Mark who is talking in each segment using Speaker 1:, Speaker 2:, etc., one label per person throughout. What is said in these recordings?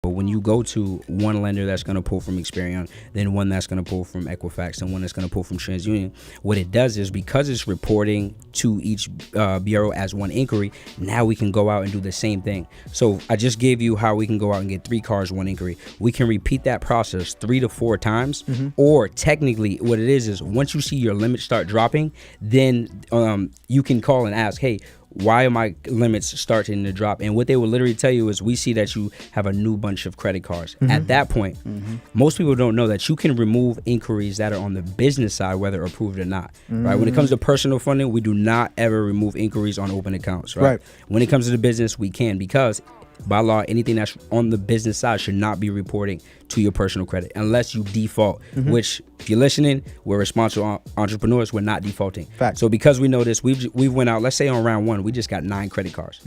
Speaker 1: But when you go to one lender that's going to pull from Experian, then one that's going to pull from Equifax, and one that's going to pull from TransUnion, what it does is, because it's reporting to each bureau as one inquiry, now we can go out and do the same thing. So I just gave you how we can go out and get 3 cars, 1 inquiry. We can repeat that process 3 to 4 times, or technically what it is once you see your limits start dropping, then you can call and ask, hey, why are my limits starting to drop? And what they will literally tell you is, we see that you have a new bunch of credit cards. At that point, most people don't know that you can remove inquiries that are on the business side, whether approved or not. Right? When it comes to personal funding, we do not ever remove inquiries on open accounts. Right? When it comes to the business, we can, because by law, anything that's on the business side should not be reporting to your personal credit unless you default, which, if you're listening, we're responsible entrepreneurs. We're not defaulting.
Speaker 2: Fact.
Speaker 1: So because we know this, we've went out, let's say on round 1, we just got 9 credit cards.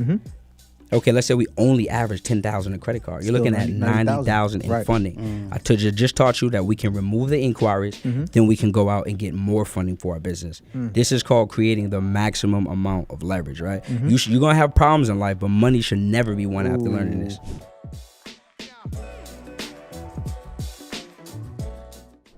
Speaker 1: Okay, let's say we only average 10,000 a credit card. You're looking at 90,000 in funding. I just taught you that we can remove the inquiries, then we can go out and get more funding for our business. This is called creating the maximum amount of leverage, right? You're gonna have problems in life, but money should never be one after learning this.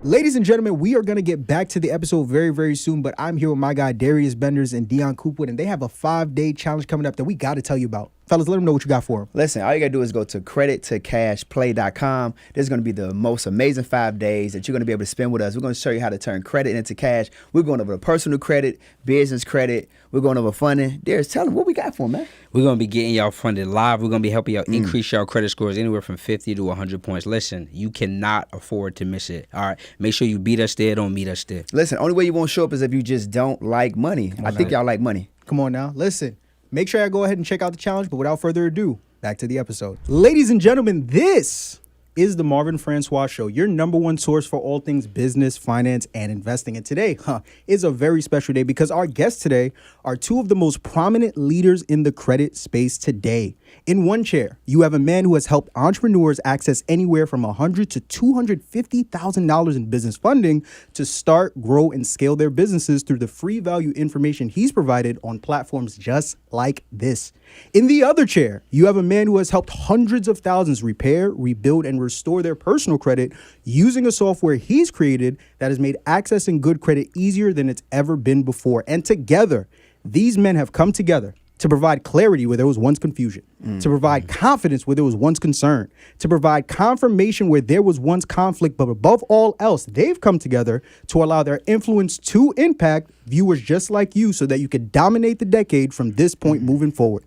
Speaker 2: Ladies and gentlemen, we are going to get back to the episode very, very soon, but I'm here with my guy Darius Benders and Dion Coopwood, and they have a 5-day challenge coming up that we got to tell you about. Fellas, let them know what you got for them.
Speaker 3: Listen, all you got to do is go to credit2cashplay.com. This is going to be the most amazing 5 days that you're going to be able to spend with us. We're going to show you how to turn credit into cash. We're going over personal credit, business credit. We're going over funding. Darius, tell them what we got for them, man.
Speaker 1: We're going to be getting y'all funded live. We're going to be helping y'all increase y'all credit scores anywhere from 50 to 100 points. Listen, you cannot afford to miss it. All right, make sure you beat us there, don't meet us there.
Speaker 3: Listen, only way you won't show up is if you just don't like money. I think y'all like money.
Speaker 2: Come on now. Listen, make sure I go ahead and check out the challenge, but without further ado, back to the episode. Ladies and gentlemen, this is the Marvin Francois Show, your number one source for all things business, finance, and investing. And today is a very special day because our guests today are 2 of the most prominent leaders in the credit space today. In one chair, you have a man who has helped entrepreneurs access anywhere from $100,000 to $250,000 in business funding to start, grow, and scale their businesses through the free value information he's provided on platforms just like this. In the other chair, you have a man who has helped hundreds of thousands repair, rebuild, and restore their personal credit using a software he's created that has made accessing good credit easier than it's ever been before. And together, these men have come together to provide clarity where there was once confusion, to provide confidence where there was once concern, to provide confirmation where there was once conflict, but above all else, they've come together to allow their influence to impact viewers just like you so that you can dominate the decade from this point moving forward.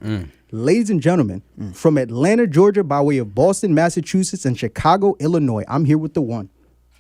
Speaker 2: Ladies and gentlemen, from Atlanta, Georgia, by way of Boston, Massachusetts, and Chicago, Illinois, I'm here with the one,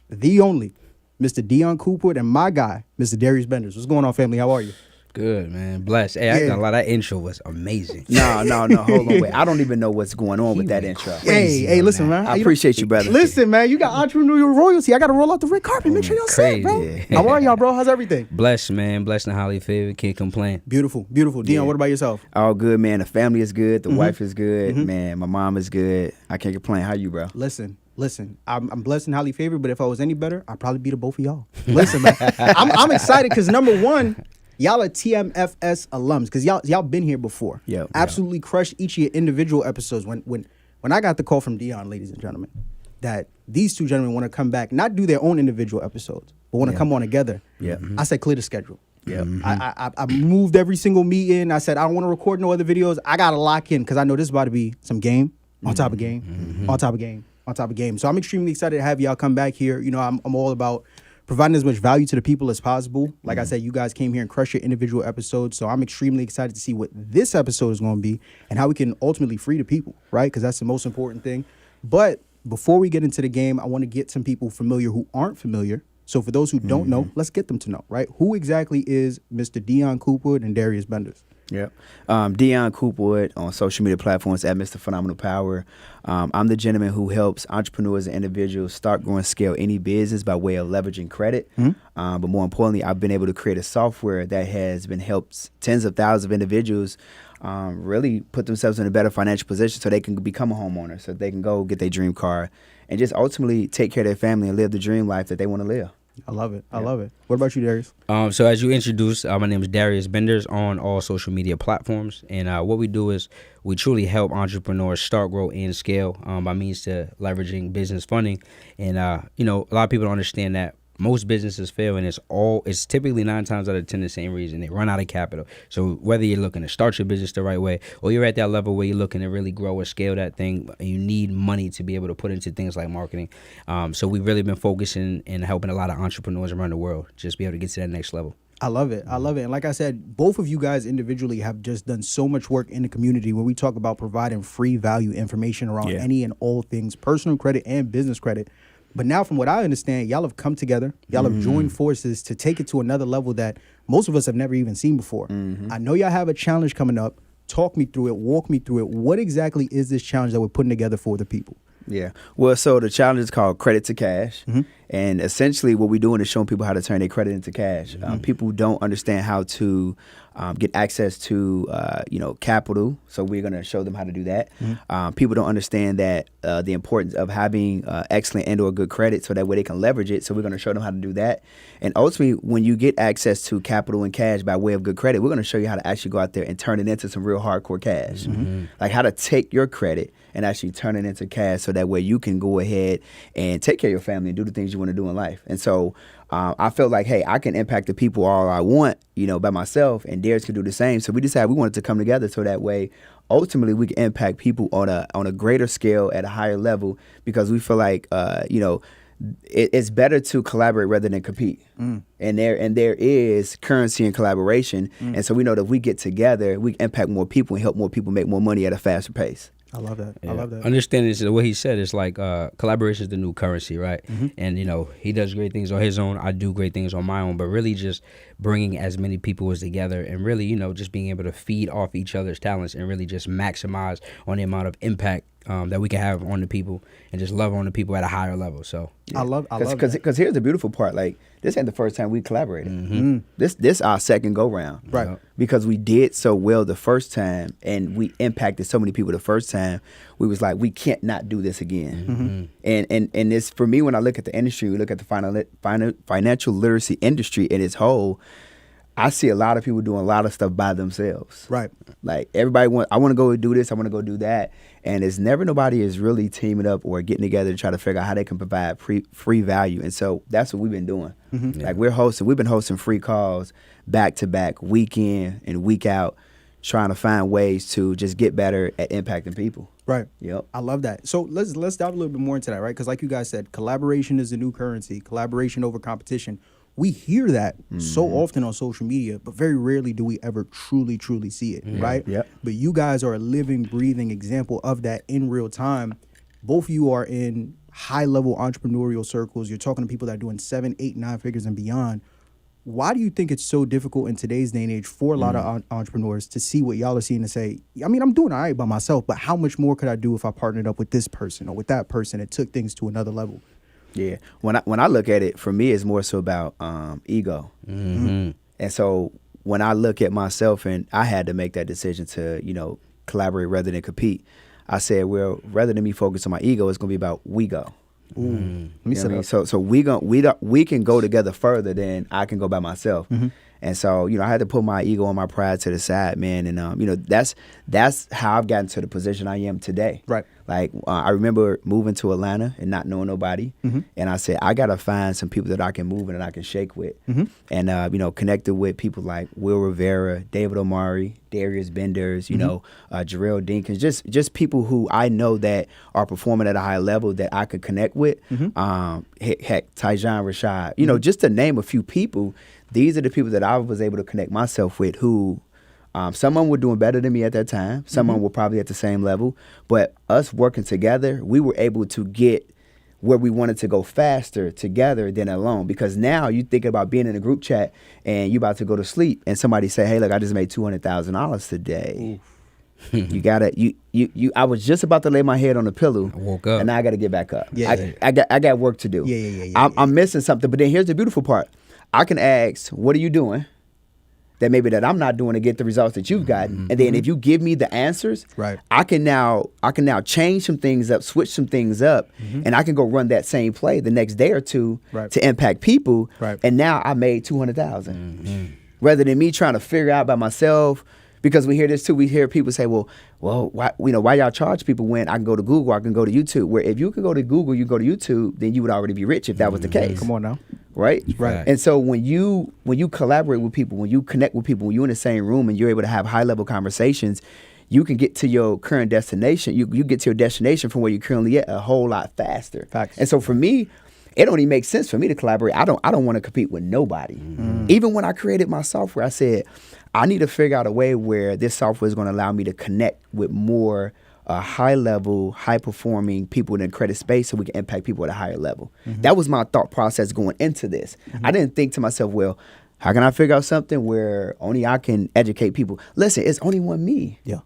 Speaker 2: the only, Mr. Dion Coopwood, and my guy, Mr. Darius Benders. What's going on, family? How are you?
Speaker 1: Good, man. Blessed. Hey, I ain't gonna lie, that intro was amazing.
Speaker 3: No. Hold on, wait. I don't even know what's going on with that intro.
Speaker 2: Hey, listen, man.
Speaker 3: I appreciate you, brother.
Speaker 2: Listen, man, you got entrepreneurial royalty. I got to roll out the red carpet. Make sure y'all set, bro. How are y'all, bro? How's everything?
Speaker 1: Blessed, man. Blessed and highly favored. Can't complain.
Speaker 2: Beautiful. Dion, what about yourself?
Speaker 3: All good, man. The family is good. The wife is good. Man, my mom is good. I can't complain. How you, bro?
Speaker 2: Listen, I'm blessed and highly favored, but if I was any better, I'd probably be the both of y'all. Listen, man, I'm excited because number one, y'all are TMFS alums because y'all been here before.
Speaker 3: Yeah,
Speaker 2: absolutely crushed each of your individual episodes. When I got the call from Dion, ladies and gentlemen, that these 2 gentlemen want to come back, not do their own individual episodes, but want to come on together.
Speaker 3: Yeah,
Speaker 2: I said clear the schedule.
Speaker 3: Yeah,
Speaker 2: I moved every single meeting. I said I don't want to record no other videos. I gotta lock in because I know this is about to be some game on top of game, on top of game, on top of game. So I'm extremely excited to have y'all come back here. You know, I'm all about providing as much value to the people as possible. Like I said, you guys came here and crushed your individual episodes. So I'm extremely excited to see what this episode is going to be and how we can ultimately free the people, right? Because that's the most important thing. But before we get into the game, I want to get some people familiar who aren't familiar. So for those who don't know, let's get them to know, right? Who exactly is Mr. Dion Coopwood and Darius Benders?
Speaker 3: Yep. Dion Coopwood on social media platforms at Mr. Phenomenal Power. I'm the gentleman who helps entrepreneurs and individuals start, grow, and scale any business by way of leveraging credit. But more importantly, I've been able to create a software that has been helped tens of thousands of individuals really put themselves in a better financial position so they can become a homeowner, so they can go get their dream car and just ultimately take care of their family and live the dream life that they want to live.
Speaker 2: I love it. I love it. What about you, Darius?
Speaker 1: So as you introduced, my name is Darius Benders on all social media platforms, and what we do is we truly help entrepreneurs start, grow, and scale by means to leveraging business funding. And a lot of people don't understand that most businesses fail, and it's typically 9 times out of 10 the same reason. They run out of capital. So whether you're looking to start your business the right way, or you're at that level where you're looking to really grow or scale that thing, you need money to be able to put into things like marketing. So we've really been focusing and helping a lot of entrepreneurs around the world just be able to get to that next level.
Speaker 2: I love it. I love it. And like I said, both of you guys individually have just done so much work in the community where we talk about providing free value information around any and all things personal credit and business credit. But now, from what I understand, y'all have come together. Y'all have joined forces to take it to another level that most of us have never even seen before. I know y'all have a challenge coming up. Talk me through it. Walk me through it. What exactly is this challenge that we're putting together for the people?
Speaker 3: Yeah. Well, so the challenge is called Credit to Cash. And essentially what we're doing is showing people how to turn their credit into cash. People don't understand how to get access to, capital. So we're going to show them how to do that. People don't understand that the importance of having excellent and or good credit so that way they can leverage it. So we're going to show them how to do that. And ultimately, when you get access to capital and cash by way of good credit, we're going to show you how to actually go out there and turn it into some real hardcore cash. Like how to take your credit and actually turn it into cash so that way you can go ahead and take care of your family and do the things you want to do in life. And so I felt like, hey, I can impact the people all I want, by myself, and Darius could do the same. So we decided we wanted to come together so that way ultimately we can impact people on a greater scale at a higher level, because we feel like it's better to collaborate rather than compete. And there is currency in collaboration. And so we know that if we get together, we can impact more people and help more people make more money at a faster pace.
Speaker 2: I love that.
Speaker 1: Yeah.
Speaker 2: I love that.
Speaker 1: Understanding is what he said is like collaboration is the new currency, right? And he does great things on his own. I do great things on my own. But really, just bringing as many people as together, and really, just being able to feed off each other's talents and really just maximize on the amount of impact that we can have on the people and just love on the people at a higher level. So
Speaker 2: I love
Speaker 3: because here's the beautiful part. Like, this ain't the first time we collaborated. This our second go round,
Speaker 2: right?
Speaker 3: Because we did so well the first time and we impacted so many people the first time. We was like, we can't not do this again. And it's, for me, when I look at the industry, we look at the financial literacy industry in its whole, I see a lot of people doing a lot of stuff by themselves.
Speaker 2: Right.
Speaker 3: Like, everybody I want to go do this, I want to go do that. And it's never nobody is really teaming up or getting together to try to figure out how they can provide free value. And so that's what we've been doing. Like, we've been hosting free calls back to back, week in and week out, trying to find ways to just get better at impacting people.
Speaker 2: Right.
Speaker 3: Yep.
Speaker 2: I love that. So let's dive a little bit more into that, right? Because like you guys said, collaboration is the new currency, collaboration over competition. We hear that so often on social media, but very rarely do we ever truly see it, right?
Speaker 3: Yep.
Speaker 2: But you guys are a living, breathing example of that in real time. Both of you are in high-level entrepreneurial circles. You're talking to people that are doing 7, 8, 9 figures and beyond. Why do you think it's so difficult in today's day and age for a lot of entrepreneurs to see what y'all are seeing and say, I mean, I'm doing all right by myself, but how much more could I do if I partnered up with this person or with that person and took things to another level?
Speaker 3: Yeah. When I look at it, for me, it's more so about ego. And so when I look at myself, and I had to make that decision to, collaborate rather than compete, I said, well, rather than me focus on my ego, it's going to be about we go.
Speaker 2: Let me set up.
Speaker 3: So we can go together further than I can go by myself. And so, I had to put my ego and my pride to the side, man. And, that's how I've gotten to the position I am today.
Speaker 2: Right.
Speaker 3: Like, I remember moving to Atlanta and not knowing nobody. And I said, I got to find some people that I can move and that I can shake with. And, connected with people like Will Rivera, David Omari, Darius Benders, Jarrell Dinkins, just people who I know that are performing at a high level that I could connect with. Heck, Tyjon Rashad, just to name a few people. These are the people that I was able to connect myself with who some of them were doing better than me at that time. Some of them were probably at the same level. But us working together, we were able to get where we wanted to go faster together than alone. Because now you think about being in a group chat and you about to go to sleep and somebody say, hey, look, I just made $200,000 today. You gotta I was just about to lay my head on the pillow. I
Speaker 1: woke up.
Speaker 3: And now I gotta get back up.
Speaker 2: Yeah.
Speaker 3: I got work to do. I'm missing something. But then here's the beautiful part. I can ask, what are you doing? that maybe that I'm not doing to get the results that you've gotten. And then if you give me the answers,
Speaker 2: Right.
Speaker 3: I can now change some things up, switch some things up, and I can go run that same play the next day or two
Speaker 2: Right.
Speaker 3: to impact people.
Speaker 2: Right.
Speaker 3: And now I made 200,000 rather than me trying to figure out by myself. Because we hear this too. We hear people say, well, why y'all charge people when I can go to Google, I can go to YouTube? Where if you can go to Google, you go to YouTube, then you would already be rich if that was the case.
Speaker 2: Come on now.
Speaker 3: Right?
Speaker 2: Right.
Speaker 3: And so when you collaborate with people, when you connect with people, when you're in the same room and you're able to have high level conversations, you can get to your current destination. You get to your destination from where you're currently at a whole lot faster.
Speaker 2: Facts.
Speaker 3: And so for me, it don't even make sense for me to collaborate. I don't want to compete with nobody. Even when I created my software, I said, I need to figure out a way where this software is going to allow me to connect with more high level, high performing people in the credit space so we can impact people at a higher level. That was my thought process going into this. I didn't think to myself, well, how can I figure out something where only I can educate people? Listen, it's only one me.
Speaker 2: Yeah.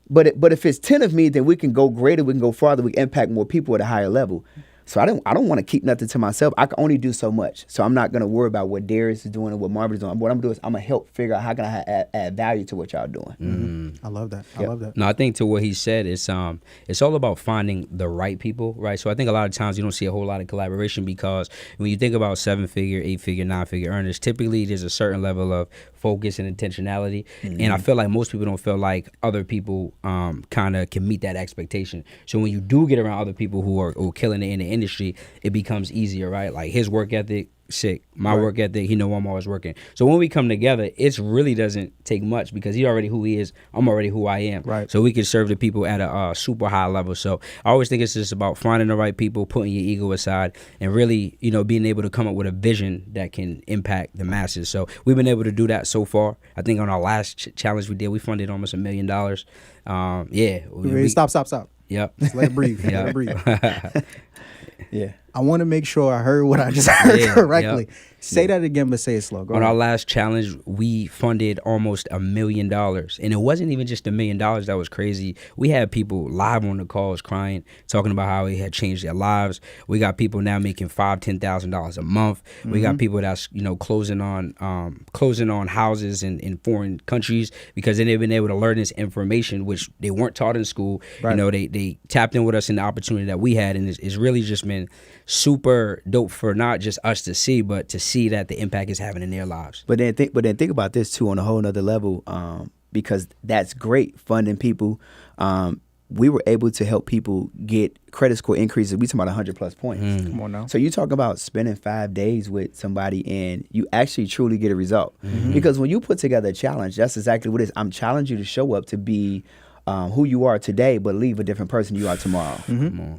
Speaker 3: But if it's 10 of me, then we can go greater, we can go farther, we can impact more people at a higher level. So I don't want to keep nothing to myself. I can only do so much. So I'm not going to worry about what Darius is doing and what Marvin is doing. What I'm doing is I'm going to help figure out how can I add value to what y'all doing.
Speaker 2: I love that. I love that.
Speaker 1: No, I think to what he said, it's all about finding the right people, right? So I think a lot of times you don't see a whole lot of collaboration because when you think about 7-figure, 8-figure, 9-figure earners, typically there's a certain level of focus and intentionality, and I feel like most people don't feel like other people kind of can meet that expectation. So when you do get around other people who are killing it in the industry, it becomes easier, right? Like his work ethic, sick. My work ethic, he know I'm always working. So when we come together, it really doesn't take much because he already who he is. I'm already who I am.
Speaker 2: Right.
Speaker 1: So we can serve the people at a super high level. So I always think it's just about finding the right people, putting your ego aside, and really, being able to come up with a vision that can impact the masses. So we've been able to do that so far. I think on our last challenge we did, we funded almost $1 million.
Speaker 2: Stop.
Speaker 1: Yep.
Speaker 2: Just let it breathe. Let it breathe.
Speaker 3: Yeah.
Speaker 2: I want to make sure I heard what I just heard correctly.
Speaker 1: Yep.
Speaker 2: Say that again, but say it slow. Go
Speaker 1: On
Speaker 2: ahead.
Speaker 1: our last challenge, we funded almost $1 million. And it wasn't even just $1 million that was crazy. We had people live on the calls crying, talking about how it had changed their lives. We got people now making $5,000, $10,000 a month. We got people that's, closing on houses in foreign countries because they've been able to learn this information, which they weren't taught in school.
Speaker 2: Right.
Speaker 1: They tapped in with us in the opportunity that we had. And it's really just been super dope for not just us to see, but to see that the impact is having in their lives.
Speaker 3: But then think about this too on a whole nother level, because that's great funding people. We were able to help people get credit score increases. We talking about 100+ points.
Speaker 2: Come on now.
Speaker 3: So you talk about spending 5 days with somebody and you actually truly get a result. Because when you put together a challenge, that's exactly what it is. I'm challenging you to show up to be who you are today, but leave a different person you are tomorrow.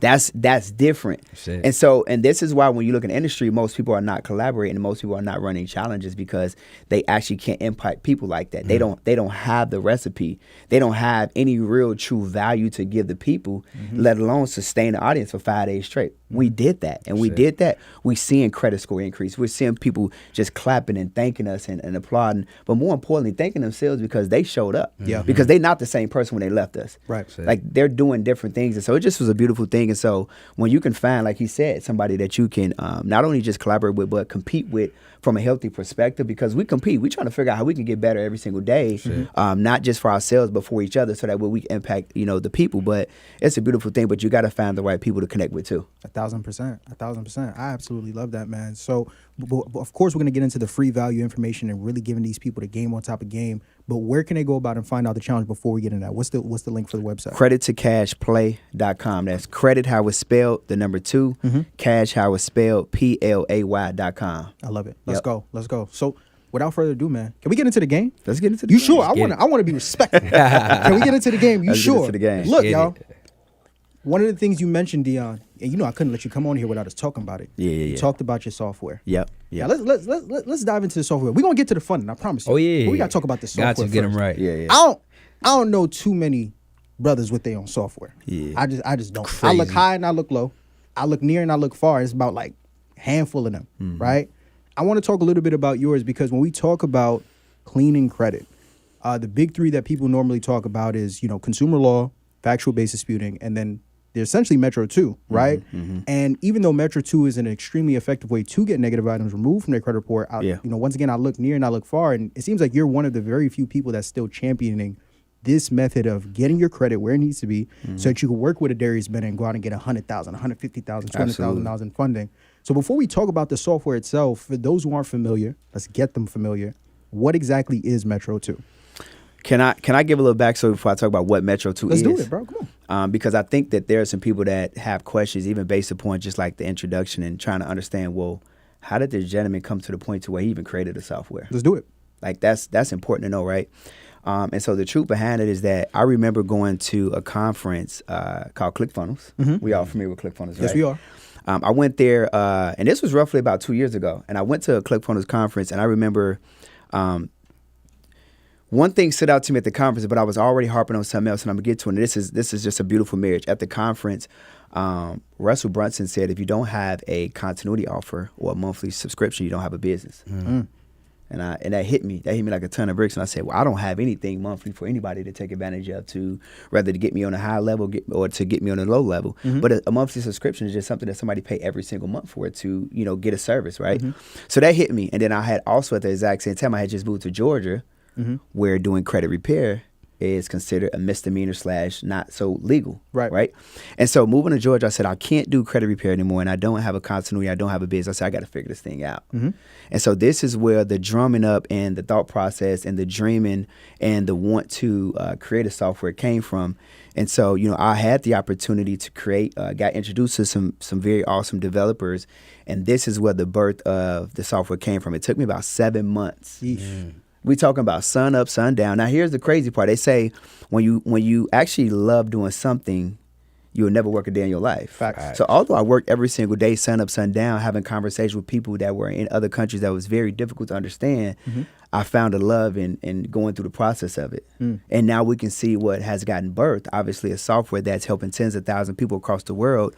Speaker 3: That's different.
Speaker 1: That's
Speaker 3: And this is why when you look in the industry, most people are not collaborating and most people are not running challenges because they actually can't impact people like that. They don't have the recipe. They don't have any real true value to give the people, let alone sustain the audience for 5 days straight. We did that. And we did that. We seeing credit score increase. We're seeing people just clapping and thanking us and applauding, but more importantly, thanking themselves because they showed up.
Speaker 2: Yeah.
Speaker 3: Because they're not the same person when they left us.
Speaker 2: Right.
Speaker 3: Like they're doing different things. And so it just was a beautiful thing. And so when you can find, like he said, somebody that you can not only just collaborate with, but compete with from a healthy perspective, because we compete. We're trying to figure out how we can get better every single day, not just for ourselves, but for each other so that way we can impact, the people. But it's a beautiful thing, but you got to find the right people to connect with too.
Speaker 2: 1,000%. I absolutely love that, man. So, of course, we're going to get into the free value information and really giving these people the game on top of game. But where can they go about and find out the challenge before we get into that? What's the link for the website?
Speaker 3: Credit2cashplay.com. That's credit how it's spelled, the number 2, cash how it's spelled, PLAY.com.
Speaker 2: I love it. Let's go. So, without further ado, man, can we get into the game?
Speaker 3: Let's get into the
Speaker 2: You
Speaker 3: game.
Speaker 2: sure? I want to be respectful. Can we get into the game? You
Speaker 3: Let's get
Speaker 2: sure?
Speaker 3: into the game.
Speaker 2: Look,
Speaker 1: Get
Speaker 2: y'all.
Speaker 1: it.
Speaker 2: One of the things you mentioned, Dion, and I couldn't let you come on here without us talking about it.
Speaker 3: Yeah.
Speaker 2: You talked about your software.
Speaker 3: Yep.
Speaker 2: Yeah, let's dive into the software. We're gonna get to the fun, I promise you.
Speaker 1: Oh, yeah.
Speaker 2: But we gotta talk about the software.
Speaker 1: Got to get them
Speaker 2: first.
Speaker 1: right.
Speaker 3: Yeah.
Speaker 2: I don't know too many brothers with their own software.
Speaker 3: Yeah.
Speaker 2: I just don't. I look
Speaker 1: Crazy.
Speaker 2: high and I look low. I look near and I look far. It's about like a handful of them, right? I want to talk a little bit about yours because when we talk about cleaning credit, the big three that people normally talk about is consumer law, factual based disputing, and then they're essentially Metro2, right? And even though Metro2 is an extremely effective way to get negative items removed from their credit report, once again, I look near and I look far, and it seems like you're one of the very few people that's still championing this method of getting your credit where it needs to be so that you can work with a Darius Bennett and go out and get $100,000, $150,000, $200,000 in funding. So before we talk about the software itself, for those who aren't familiar, let's get them familiar. What exactly is Metro2?
Speaker 3: Can I give a little backstory before I talk about what Metro2 is?
Speaker 2: Let's do it, bro. Come on.
Speaker 3: Because I think that there are some people that have questions, even based upon just like the introduction and trying to understand, well, how did this gentleman come to the point to where he even created the software?
Speaker 2: Let's do it.
Speaker 3: Like that's important to know, right? And so the truth behind it is that I remember going to a conference called ClickFunnels. We all familiar with ClickFunnels, right?
Speaker 2: Yes, we are.
Speaker 3: I went there, and this was roughly about 2 years ago. And I went to a ClickFunnels conference, and I remember one thing stood out to me at the conference, but I was already harping on something else, and I'm gonna get to it. And this is just a beautiful marriage. At the conference, Russell Brunson said, if you don't have a continuity offer or a monthly subscription, you don't have a business. And that hit me. That hit me like a ton of bricks. And I said, well, I don't have anything monthly for anybody to take advantage of, to rather to get me on a high level or to get me on a low level. But a monthly subscription is just something that somebody pay every single month for to, get a service, right? So that hit me. And then I had also at the exact same time, I had just moved to Georgia, where doing credit repair is considered a misdemeanor / not so legal. Right. And so moving to Georgia, I said, I can't do credit repair anymore, and I don't have a continuity, I don't have a business. I said, I got to figure this thing out. And so this is where the drumming up and the thought process and the dreaming and the want to create a software came from. And so, I had the opportunity to create, got introduced to some very awesome developers, and this is where the birth of the software came from. It took me about 7 months. We talking about sun up, sun down. Now, here's the crazy part. They say when you actually love doing something, you will never work a day in your life.
Speaker 2: Facts.
Speaker 3: So although I worked every single day, sun up, sun down, having conversations with people that were in other countries that was very difficult to understand, I found a love in going through the process of it. And now we can see what has gotten birthed. Obviously, a software that's helping tens of thousands of people across the world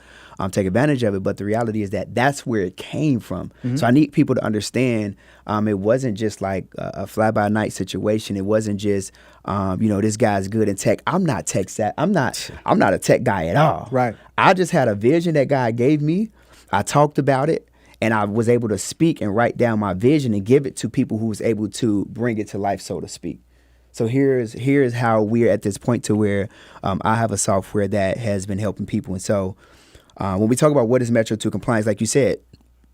Speaker 3: take advantage of it. But the reality is that that's where it came from. So I need people to understand it wasn't just like a fly-by-night situation. It wasn't just, this guy's good in tech. I'm not tech savvy. I'm not a tech guy at all.
Speaker 2: Right.
Speaker 3: I just had a vision that God gave me. I talked about it. And I was able to speak and write down my vision and give it to people who was able to bring it to life, so to speak. So here's how we're at this point to where I have a software that has been helping people. And so when we talk about what is Metro2 compliance, like you said,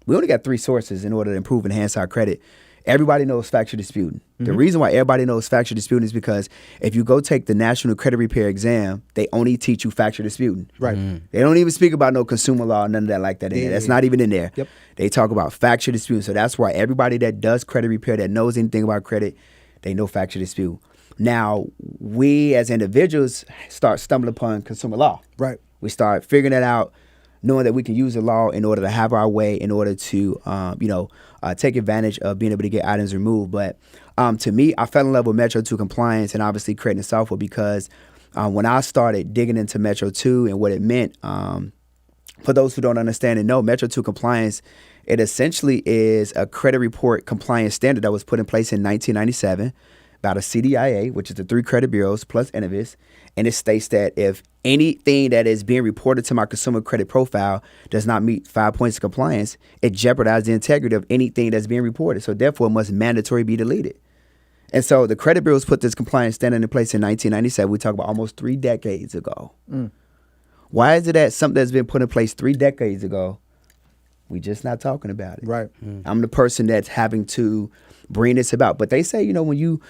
Speaker 3: we only got 3 sources in order to improve and enhance our credit. Everybody knows factual disputing. The reason why everybody knows factual disputing is because if you go take the National Credit Repair exam, they only teach you factual disputing.
Speaker 2: Right.
Speaker 3: They don't even speak about no consumer law, none of that like that in there. That's not even in there.
Speaker 2: Yep.
Speaker 3: They talk about factual disputing. So that's why everybody that does credit repair, that knows anything about credit, they know factual dispute. Now, we as individuals start stumbling upon consumer law.
Speaker 2: Right.
Speaker 3: We start figuring that out, knowing that we can use the law in order to have our way, in order to, take advantage of being able to get items removed. But to me, I fell in love with Metro2 compliance and obviously creating software because when I started digging into Metro2 and what it meant, for those who don't understand and know, Metro2 compliance, it essentially is a credit report compliance standard that was put in place in 1997 about a CDIA, which is the 3 credit bureaus plus Innovis. And it states that if anything that is being reported to my consumer credit profile does not meet 5 points of compliance, it jeopardizes the integrity of anything that's being reported. So therefore, it must mandatory be deleted. And so the credit bureaus put this compliance standard in place in 1997. We talk about almost 3 decades ago. Why is it that something that's been put in place 3 decades ago, we just not talking about it?
Speaker 2: Right.
Speaker 3: I'm the person that's having to bring this about. But they say, when you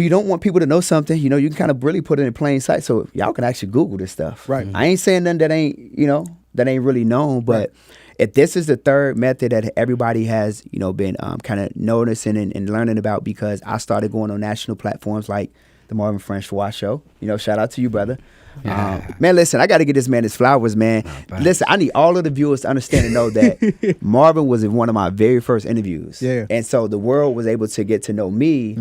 Speaker 3: don't want people to know something, you can kind of really put it in plain sight. So y'all can actually Google this stuff.
Speaker 2: Right.
Speaker 3: I ain't saying nothing that ain't really known. But if this is the third method that everybody has, been kind of noticing and learning about, because I started going on national platforms like the Marvin Francois Show. Shout out to you, brother. Man, listen, I got to get this man his flowers, man. Listen, I need all of the viewers to understand and know that Marvin was in one of my very first interviews.
Speaker 2: Yeah.
Speaker 3: And so the world was able to get to know me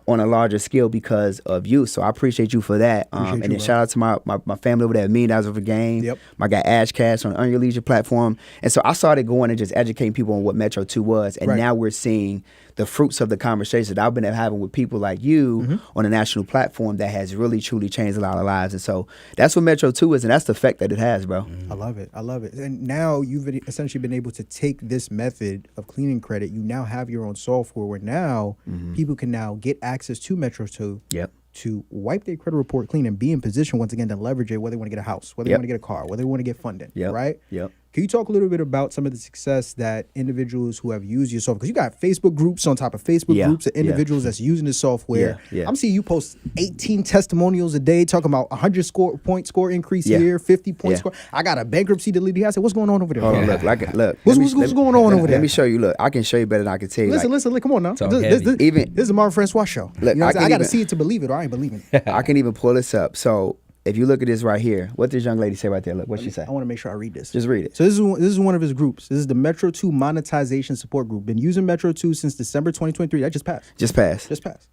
Speaker 3: on a larger scale because of you. So I appreciate you for that. And then shout out to my family over there, $1 Million of a Game.
Speaker 2: Yep.
Speaker 3: My guy Ash Cash on Earn Your Leisure platform. And so I started going and just educating people on what Metro2 was. And now we're seeing the fruits of the conversation that I've been having with people like you on a national platform that has really truly changed a lot of lives. And so that's what Metro2 is, and that's the effect that it has, bro.
Speaker 2: I love it. And now you've essentially been able to take this method of cleaning credit. You now have your own software where now people can now get access to Metro2 to wipe their credit report clean and be in position once again to leverage it, whether they want to get a house, whether they want to get a car, whether they want to get funding, right? Can you talk a little bit about some of the success that individuals who have used your software? Because you got Facebook groups on top of Facebook groups of individuals that's using the software. I'm seeing you post 18 testimonials a day talking about 100 point score increase here, 50 point score. I got a bankruptcy deleted. I said, what's going on over there?
Speaker 3: Hold on, look.
Speaker 2: What's going on over there?
Speaker 3: Let me show you. Look, I can show you better than I can tell you.
Speaker 2: Listen, come on now. This is a Marvin Francois show. Look, I got to see it to believe it, or I ain't believing it.
Speaker 3: I can even pull this up. So if you look at this right here, what does young lady say right there? Look, what she say?
Speaker 2: I want to make sure I read this.
Speaker 3: Just read it.
Speaker 2: So this is one of his groups. This is the Metro2 Monetization Support Group. Been using Metro2 since December 2023. That just passed.
Speaker 3: Just passed.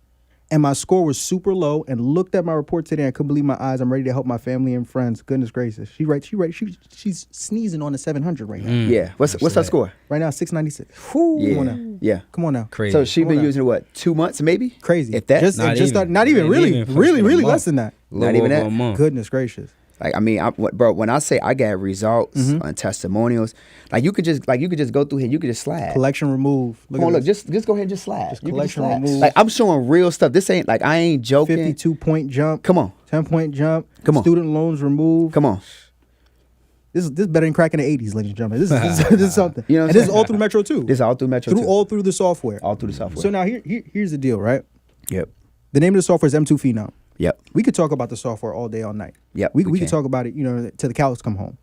Speaker 2: And my score was super low. And looked at my report today and couldn't believe my eyes. I'm ready to help my family and friends. Goodness gracious. She's sneezing on the 700 right now.
Speaker 3: Yeah. What's her score?
Speaker 2: Right now, 696.
Speaker 3: Yeah.
Speaker 2: Come on now.
Speaker 3: Yeah.
Speaker 2: Come on now.
Speaker 1: Crazy.
Speaker 3: So she been using it, what, 2 months maybe?
Speaker 2: Crazy.
Speaker 3: If that.
Speaker 2: Not even really less than that.
Speaker 3: Not even that.
Speaker 2: Goodness gracious.
Speaker 3: Like, I mean, bro, when I say I got results and testimonials, like you could just go through here, you could just slide.
Speaker 2: Collection remove.
Speaker 3: Come on, look, just go ahead and just slide.
Speaker 2: Just collection remove.
Speaker 3: Like, I'm showing real stuff. This ain't like, I ain't joking.
Speaker 2: 52-point jump.
Speaker 3: Come on.
Speaker 2: 10-point jump.
Speaker 3: Come on.
Speaker 2: Student loans removed.
Speaker 3: Come on.
Speaker 2: This is better than cracking the 80s, ladies and gentlemen. This is something.
Speaker 3: You know what
Speaker 2: and
Speaker 3: I'm
Speaker 2: this is all through Metro2.
Speaker 3: This is all through Metro2.
Speaker 2: All through the software.
Speaker 3: All through the software.
Speaker 2: So now here's the deal, right?
Speaker 3: Yep.
Speaker 2: The name of the software is M2 Phenom.
Speaker 3: Yep.
Speaker 2: We could talk about the software all day, all night.
Speaker 3: Yep.
Speaker 2: We could talk about it, till the cows come home.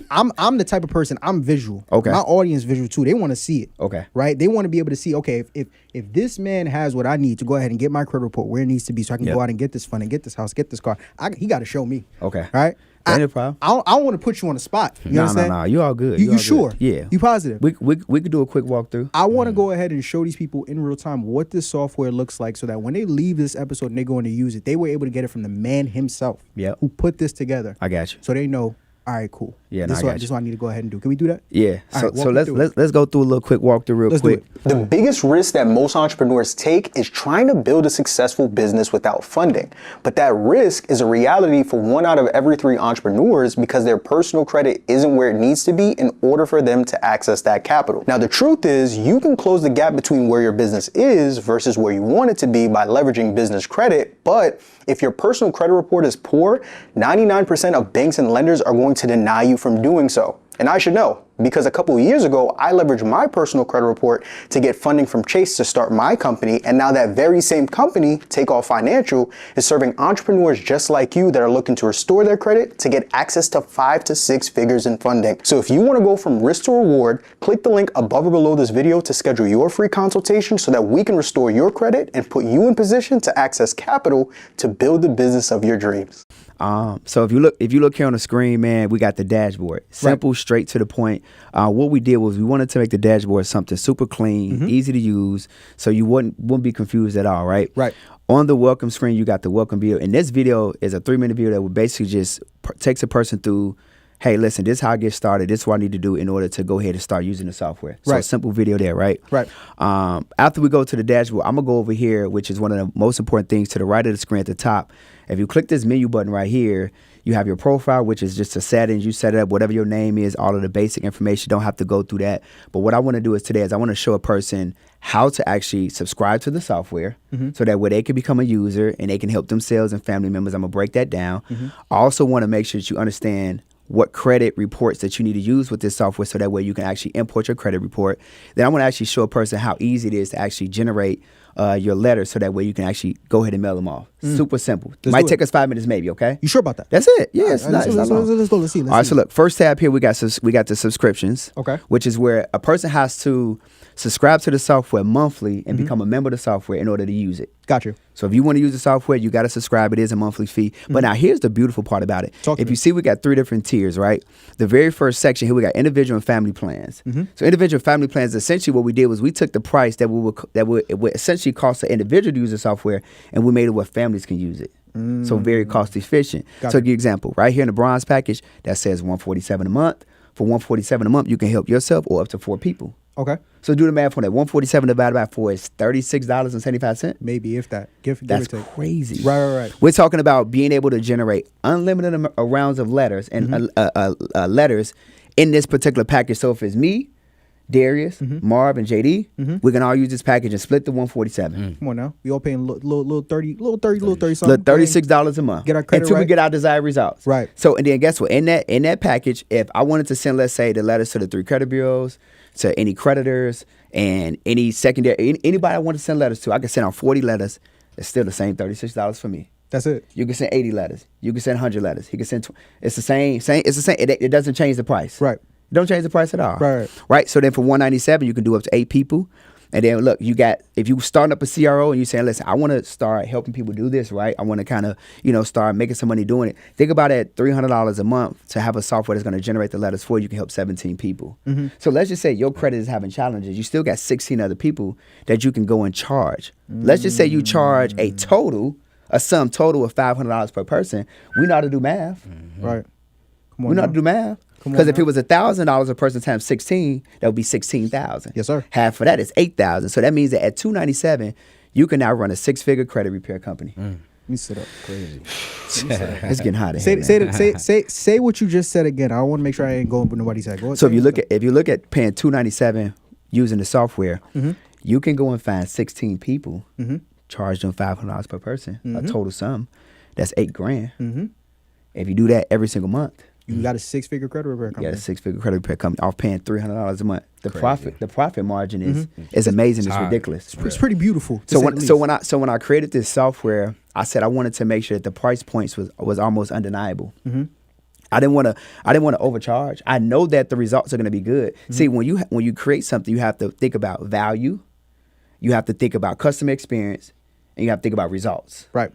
Speaker 2: I'm the type of person, I'm visual.
Speaker 3: Okay.
Speaker 2: My audience visual too. They want to see it.
Speaker 3: Okay.
Speaker 2: Right? They want to be able to see, okay, if this man has what I need to go ahead and get my credit report where it needs to be so I can go out and get this fund and get this house, get this car, he got to show me.
Speaker 3: Okay.
Speaker 2: Right?
Speaker 3: Ain't no problem.
Speaker 2: I don't want to put you on the spot. You understand?
Speaker 3: No. You all good.
Speaker 2: You sure?
Speaker 3: Yeah.
Speaker 2: You positive?
Speaker 3: We could do a quick walkthrough.
Speaker 2: I want to go ahead and show these people in real time what this software looks like so that when they leave this episode and they go in to use it, they were able to get it from the man himself who put this together.
Speaker 3: I got you.
Speaker 2: So they know, all right, cool.
Speaker 3: Yeah,
Speaker 2: this is what I need to go ahead and do. Can we do that?
Speaker 3: Yeah.
Speaker 2: All right,
Speaker 3: So let's go through a little quick walkthrough real quick.
Speaker 4: The biggest risk that most entrepreneurs take is trying to build a successful business without funding. But that risk is a reality for 1 out of every 3 entrepreneurs because their personal credit isn't where it needs to be in order for them to access that capital. Now, the truth is you can close the gap between where your business is versus where you want it to be by leveraging business credit. But if your personal credit report is poor, 99% of banks and lenders are going to deny you from doing so. And I should know, because a couple of years ago, I leveraged my personal credit report to get funding from Chase to start my company. And now that very same company, Takeoff Financial, is serving entrepreneurs just like you that are looking to restore their credit to get access to 5 to 6 figures in funding. So if you want to go from risk to reward, click the link above or below this video to schedule your free consultation so that we can restore your credit and put you in position to access capital to build the business of your dreams.
Speaker 3: So if you look here on the screen, man, we got the dashboard. Simple, straight to the point. What we did was we wanted to make the dashboard something super clean, easy to use, so you wouldn't be confused at all, right?
Speaker 2: Right.
Speaker 3: On the welcome screen, you got the welcome video. And this video is a 3-minute video that would basically just takes a person through, hey, listen, this is how I get started. This is what I need to do in order to go ahead and start using the software. So a simple video there, right?
Speaker 2: Right.
Speaker 3: After we go to the dashboard, I'm going to go over here, which is one of the most important things, to the right of the screen at the top. If you click this menu button right here, you have your profile, which is just the settings. You set it up, whatever your name is, all of the basic information. You don't have to go through that. But what I want to do is I want to show a person how to actually subscribe to the software so that way they can become a user and they can help themselves and family members. I'm going to break that down. I also want to make sure that you understand what credit reports that you need to use with this software so that way you can actually import your credit report. Then I want to actually show a person how easy it is to actually generate your letter so that way you can actually go ahead and mail them off. Super simple. Might take us 5 minutes maybe, okay?
Speaker 2: You sure about that?
Speaker 3: That's it. Yeah, it's not
Speaker 2: Let's
Speaker 3: long.
Speaker 2: go. Let's see.
Speaker 3: All right, so look, first tab here, we got the subscriptions.
Speaker 2: Okay.
Speaker 3: Which is where a person has to subscribe to the software monthly and become a member of the software in order to use it.
Speaker 2: Got you.
Speaker 3: So if you want to use the software, you got to subscribe. It is a monthly fee. But now here's the beautiful part about it. If you see, we got 3 different tiers, right? The very first section here, we got individual and family plans. So individual and family plans, essentially what we did was we took the price that would essentially cost an individual to use the software, and we made it where families can use it. So very cost efficient. So give you an example, right here in the bronze package, that says $147 a month. For $147 a month, you can help yourself or up to 4 people.
Speaker 2: Okay.
Speaker 3: So do the math on that. 147 divided by 4 is $36.75.
Speaker 2: Maybe if that. Give
Speaker 3: That's
Speaker 2: or take.
Speaker 3: crazy.
Speaker 2: Right.
Speaker 3: We're talking about being able to generate unlimited rounds of letters and letters in this particular package. So if it's me, Darius, Marv, and JD, we can all use this package and split the 147.
Speaker 2: Come on now. We all paying little 30 something.
Speaker 3: Look, $36 a month.
Speaker 2: Get our credit
Speaker 3: until we
Speaker 2: right.
Speaker 3: get our desired results.
Speaker 2: Right.
Speaker 3: So and then guess what? In that package, if I wanted to send, let's say, the letters to the 3 credit bureaus, to any creditors, and any secondary anybody I want to send letters to, I can send out 40 letters. It's still the same $36 for me.
Speaker 2: That's it.
Speaker 3: You can send 80 letters. You can send 100 letters. He can send. It's the same. It's the same. It doesn't change the price.
Speaker 2: Right.
Speaker 3: It don't change the price at all.
Speaker 2: Right.
Speaker 3: So then for $197, you can do up to 8 people. And then look, you got, if you starting up a CRO and you saying, listen, I want to start helping people do this, right? I want to kind of, start making some money doing it. Think about it at $300 a month to have a software that's going to generate the letters for you. You can help 17 people. So let's just say your credit is having challenges. You still got 16 other people that you can go and charge. Let's just say you charge a sum total of $500 per person. We know how to do math.
Speaker 2: Right. Come on.
Speaker 3: We know how to do math. Because if it was $1,000 a person times 16, that would be 16,000.
Speaker 2: Yes, sir.
Speaker 3: Half of that is 8,000. So that means that at $297, you can now run a 6-figure credit repair company.
Speaker 2: Let me sit up.
Speaker 1: Crazy.
Speaker 3: It's getting hot. in here, man.
Speaker 2: Say what you just said again. I want to make sure I ain't going with nobody's head.
Speaker 3: So if you look at paying $297 using the software, you can go and find 16 people, charge them $500 per person, a total sum. That's $8,000. If you do that every single month,
Speaker 2: you got a 6-figure credit repair company.
Speaker 3: Yeah, a 6-figure credit repair company off paying $300 a month. The profit margin is amazing. It's ridiculous.
Speaker 2: It's pretty beautiful.
Speaker 3: So when I created this software, I said I wanted to make sure that the price points was almost undeniable. I didn't want to overcharge. I know that the results are going to be good. See, when you create something, you have to think about value, you have to think about customer experience, and you have to think about results.
Speaker 2: Right.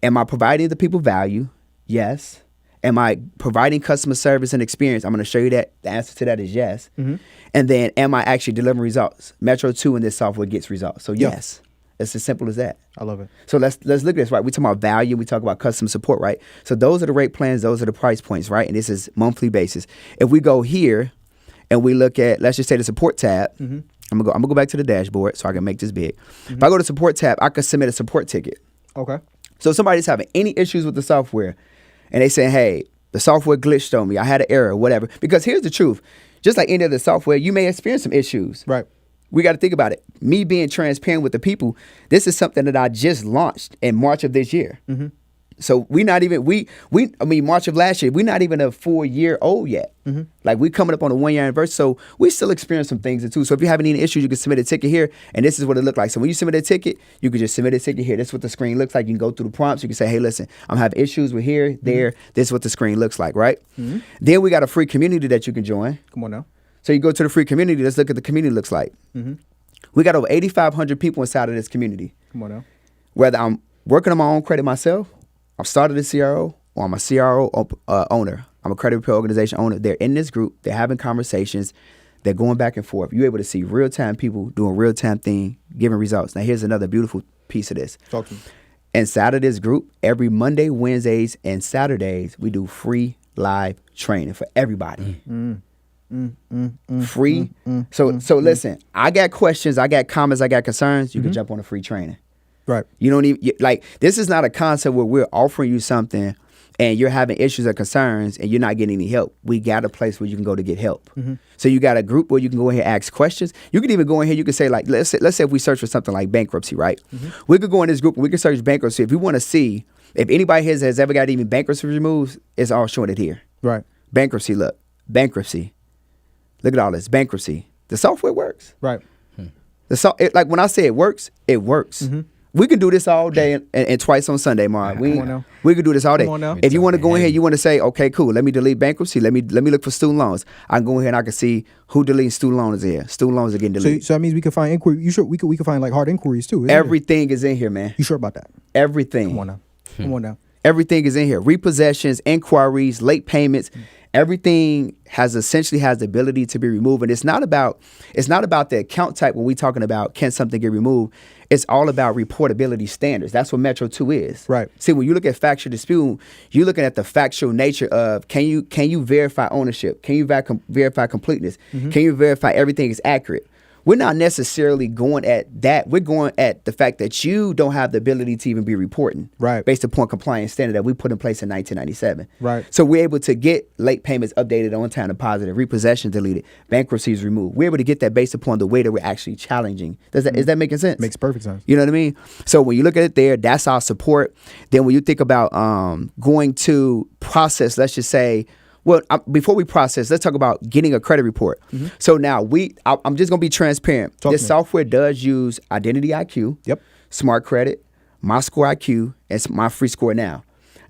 Speaker 3: Am I providing the people value? Yes. Am I providing customer service and experience? I'm going to show you that the answer to that is yes. And then am I actually delivering results? Metro2 in this software gets results. So yes, it's as simple as that.
Speaker 2: I love it.
Speaker 3: So let's look at this, right? We talk about value. We talk about customer support, right? So those are the rate plans. Those are the price points, right? And this is monthly basis. If we go here and we look at, let's just say the support tab. I'm gonna go back to the dashboard so I can make this big. If I go to support tab, I can submit a support ticket.
Speaker 2: Okay.
Speaker 3: So if somebody's having any issues with the software, and they say, hey, the software glitched on me, I had an error, whatever. Because here's the truth. Just like any other software, you may experience some issues.
Speaker 2: Right.
Speaker 3: We got to think about it. Me being transparent with the people, this is something that I just launched in March of this year. So we not even, March of last year, we're not even a 4-year old yet. Like we coming up on a 1-year anniversary. So we still experience some things too. So if you're having any issues, you can submit a ticket here. And this is what it looked like. So when you submit a ticket, you can just submit a ticket here. This is what the screen looks like. You can go through the prompts. You can say, hey, listen, I'm having issues with here, there. This is what the screen looks like, right? Then we got a free community that you can join.
Speaker 2: Come on now.
Speaker 3: So you go to the free community. Let's look at the community looks like. We got over 8,500 people inside of this community.
Speaker 2: Come on now.
Speaker 3: Whether I'm working on my own credit myself, I've started a CRO, or I'm a CRO owner. I'm a credit repair organization owner. They're in this group. They're having conversations. They're going back and forth. You're able to see real-time people doing real-time thing, giving results. Now, here's another beautiful piece of this.
Speaker 2: Talk to me. Inside
Speaker 3: of this group, every Monday, Wednesdays, and Saturdays, we do free live training for everybody. Free. So listen, I got questions, I got comments, I got concerns. You can jump on a free training.
Speaker 2: Right.
Speaker 3: You don't even, like, this is not a concept where we're offering you something and you're having issues or concerns and you're not getting any help. We got a place where you can go to get help. So you got a group where you can go ahead and ask questions. You can even go in here, you can say, like, let's say if we search for something like bankruptcy, right? We could go in this group and we can search bankruptcy. If we want to see if anybody has ever got even bankruptcy removed, it's all showing it here.
Speaker 2: Right.
Speaker 3: Bankruptcy, look. Bankruptcy. Look at all this. Bankruptcy. The software works.
Speaker 2: Right.
Speaker 3: Like when I say it works, it works. We can do this all day and twice on Sunday, Mark. We can do this all day. If you want to go in here, you want to say, okay, cool, let me delete bankruptcy. Let me look for student loans. I can go in here and I can see who deleting student loans here. Student loans are getting deleted.
Speaker 2: So that means we can find inquiry. You sure we can find like hard inquiries too?
Speaker 3: Everything is in here, man.
Speaker 2: You sure about that?
Speaker 3: Everything.
Speaker 2: Come on now.
Speaker 3: Everything is in here. Repossessions, inquiries, late payments. Everything essentially has the ability to be removed. And it's not about the account type when we talking about can something get removed. It's all about reportability standards. That's what Metro2 is.
Speaker 2: Right.
Speaker 3: See, when you look at factual dispute, you're looking at the factual nature of can you verify ownership? Can you verify completeness? Can you verify everything is accurate? We're not necessarily going at that. We're going at the fact that you don't have the ability to even be reporting,
Speaker 2: Right.
Speaker 3: based upon compliance standard that we put in place in 1997.
Speaker 2: Right.
Speaker 3: So we're able to get late payments updated, on time deposited, repossession deleted, bankruptcies removed. We're able to get that based upon the way that we're actually challenging. Is that making sense?
Speaker 2: Makes perfect sense.
Speaker 3: You know what I mean? So when you look at it there, that's our support. Then when you think about going to process, let's just say, well, before we process, let's talk about getting a credit report. So now I'm just gonna be transparent.
Speaker 2: Talk
Speaker 3: This
Speaker 2: to me.
Speaker 3: software does use Identity IQ,
Speaker 2: Yep.
Speaker 3: Smart Credit, My Score IQ, and My Free Score Now.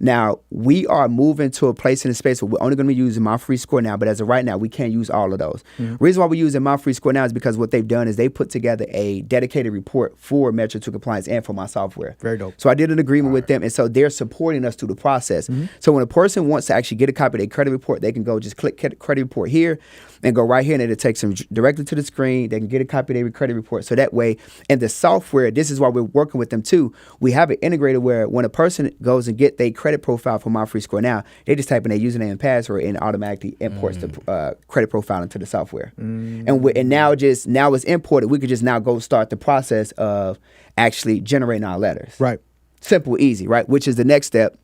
Speaker 3: Now, we are moving to a place in a space where we're only going to be using My Free Score Now, but as of right now, we can't use all of those. Reason why we're using My Free Score Now is because what they've done is they put together a dedicated report for Metro2 compliance and for my software.
Speaker 2: Very dope.
Speaker 3: So I did an agreement with them, and so they're supporting us through the process. So when a person wants to actually get a copy of their credit report, they can go just click credit report here and go right here, and it takes them directly to the screen. They can get a copy of their credit report. So that way, and the software, this is why we're working with them too. We have it integrated where when a person goes and get their credit profile from My Free Score Now, they just type in their username and password, and automatically imports the credit profile into the software. And now it's imported. We could just now go start the process of actually generating our letters.
Speaker 2: Right.
Speaker 3: Simple, easy, right? Which is the next step,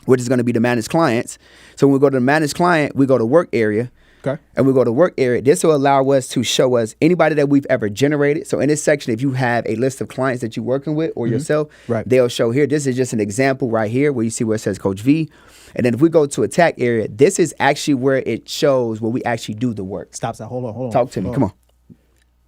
Speaker 3: which is going to be the managed clients. So when we go to the managed client, we go to work area.
Speaker 2: Okay.
Speaker 3: And we go to work area. This will allow us to show us anybody that we've ever generated. So in this section, if you have a list of clients that you're working with or yourself,
Speaker 2: Right.
Speaker 3: they'll show here. This is just an example right here where you see where it says Coach V. And then if we go to attack area, this is actually where it shows where we actually do the work.
Speaker 2: Stop that. Hold on.
Speaker 3: Talk to me. Come on.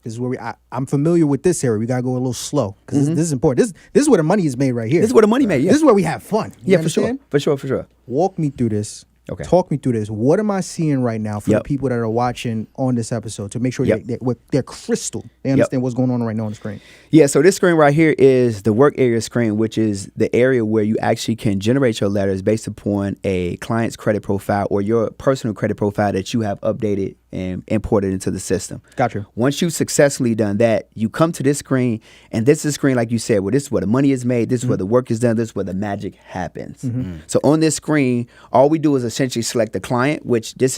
Speaker 2: This is where I'm familiar with this area. We gotta go a little slow because this is important. This is where the money is made right here.
Speaker 3: This is where the money made, yeah.
Speaker 2: This is where we have fun. You
Speaker 3: Yeah, for sure.
Speaker 2: understand?
Speaker 3: For sure.
Speaker 2: Walk me through this.
Speaker 3: Okay.
Speaker 2: Talk me through this. What am I seeing right now for the
Speaker 3: Yep.
Speaker 2: people that are watching on this episode to make sure
Speaker 3: Yep.
Speaker 2: they're crystal. They understand what's going on right now on the screen.
Speaker 3: Yeah, so this screen right here is the work area screen, which is the area where you actually can generate your letters based upon a client's credit profile or your personal credit profile that you have updated and imported into the system.
Speaker 2: Gotcha.
Speaker 3: Once you've successfully done that, you come to this screen, and this is a screen, like you said, where this is where the money is made, this is where the work is done, this is where the magic happens. So on this screen, all we do is essentially select the client, which this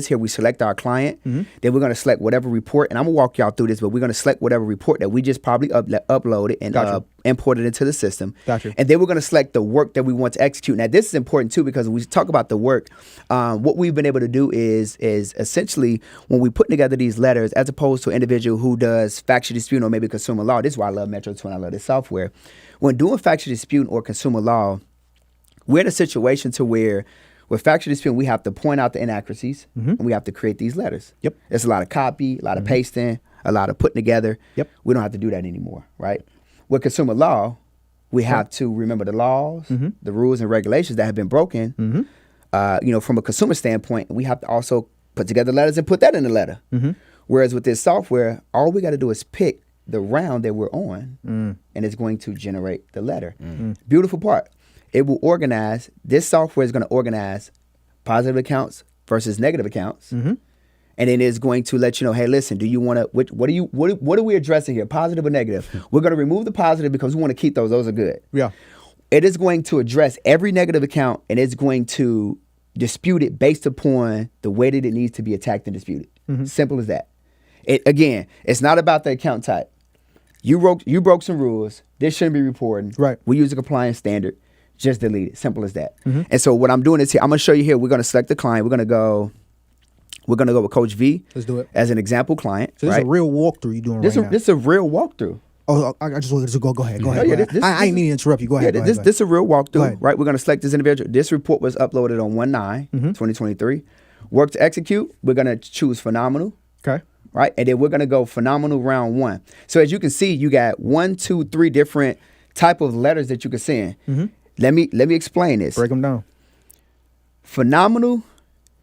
Speaker 3: here. We select our client, then we're going to select whatever report, and I'm going to walk y'all through this, but we're going to select whatever report that we just probably uploaded and
Speaker 2: Gotcha.
Speaker 3: imported into the system.
Speaker 2: Gotcha.
Speaker 3: And then we're going to select the work that we want to execute. Now, this is important too because when we talk about the work, what we've been able to do is essentially when we put together these letters, as opposed to an individual who does factual dispute or maybe consumer law. This is why I love Metro2 and I love this software. When doing factual dispute or consumer law, we're in a situation to where with factual dispute, we have to point out the inaccuracies and we have to create these letters.
Speaker 2: Yep.
Speaker 3: There's a lot of copy, a lot of pasting, a lot of putting together.
Speaker 2: Yep.
Speaker 3: We don't have to do that anymore, right? With consumer law, we have to remember the laws, the rules and regulations that have been broken. From a consumer standpoint, we have to also put together letters and put that in the letter. Whereas with this software, all we got to do is pick the round that we're on, and it's going to generate the letter. Beautiful part. It will organize. This software is going to organize positive accounts versus negative accounts. And then it's going to let you know, hey, listen, do you want to, what are we addressing here, positive or negative? We're going to remove the positive because we want to keep those. Those are good.
Speaker 2: Yeah.
Speaker 3: It is going to address every negative account, and it's going to dispute it based upon the way that it needs to be attacked and disputed. Simple as that. It's not about the account type. You broke some rules. This shouldn't be reporting.
Speaker 2: Right.
Speaker 3: We use a compliance standard. Just delete it. Simple as that. And so what I'm doing is here, I'm going to show you here. We're going to select the client. We're going to go with Coach V.
Speaker 2: Let's do it.
Speaker 3: As an example client.
Speaker 2: So this
Speaker 3: right?
Speaker 2: is a real walkthrough you're doing
Speaker 3: This
Speaker 2: right now.
Speaker 3: is a real walkthrough.
Speaker 2: Oh, I just wanted to go ahead. Go ahead.
Speaker 3: yeah,
Speaker 2: go ahead. I ain't meaning to interrupt you. Go ahead.
Speaker 3: Yeah,
Speaker 2: go ahead,
Speaker 3: this is a real
Speaker 2: Go
Speaker 3: walkthrough,
Speaker 2: ahead.
Speaker 3: right? We're going to select this individual. This report was uploaded on 1/9/2023. Work to execute, we're going to choose phenomenal,
Speaker 2: Okay.
Speaker 3: right? And then we're going to go phenomenal round 1. So as you can see, you got 1, 2, 3 different type of letters that you can send. Let me explain this.
Speaker 2: Break them down.
Speaker 3: Phenomenal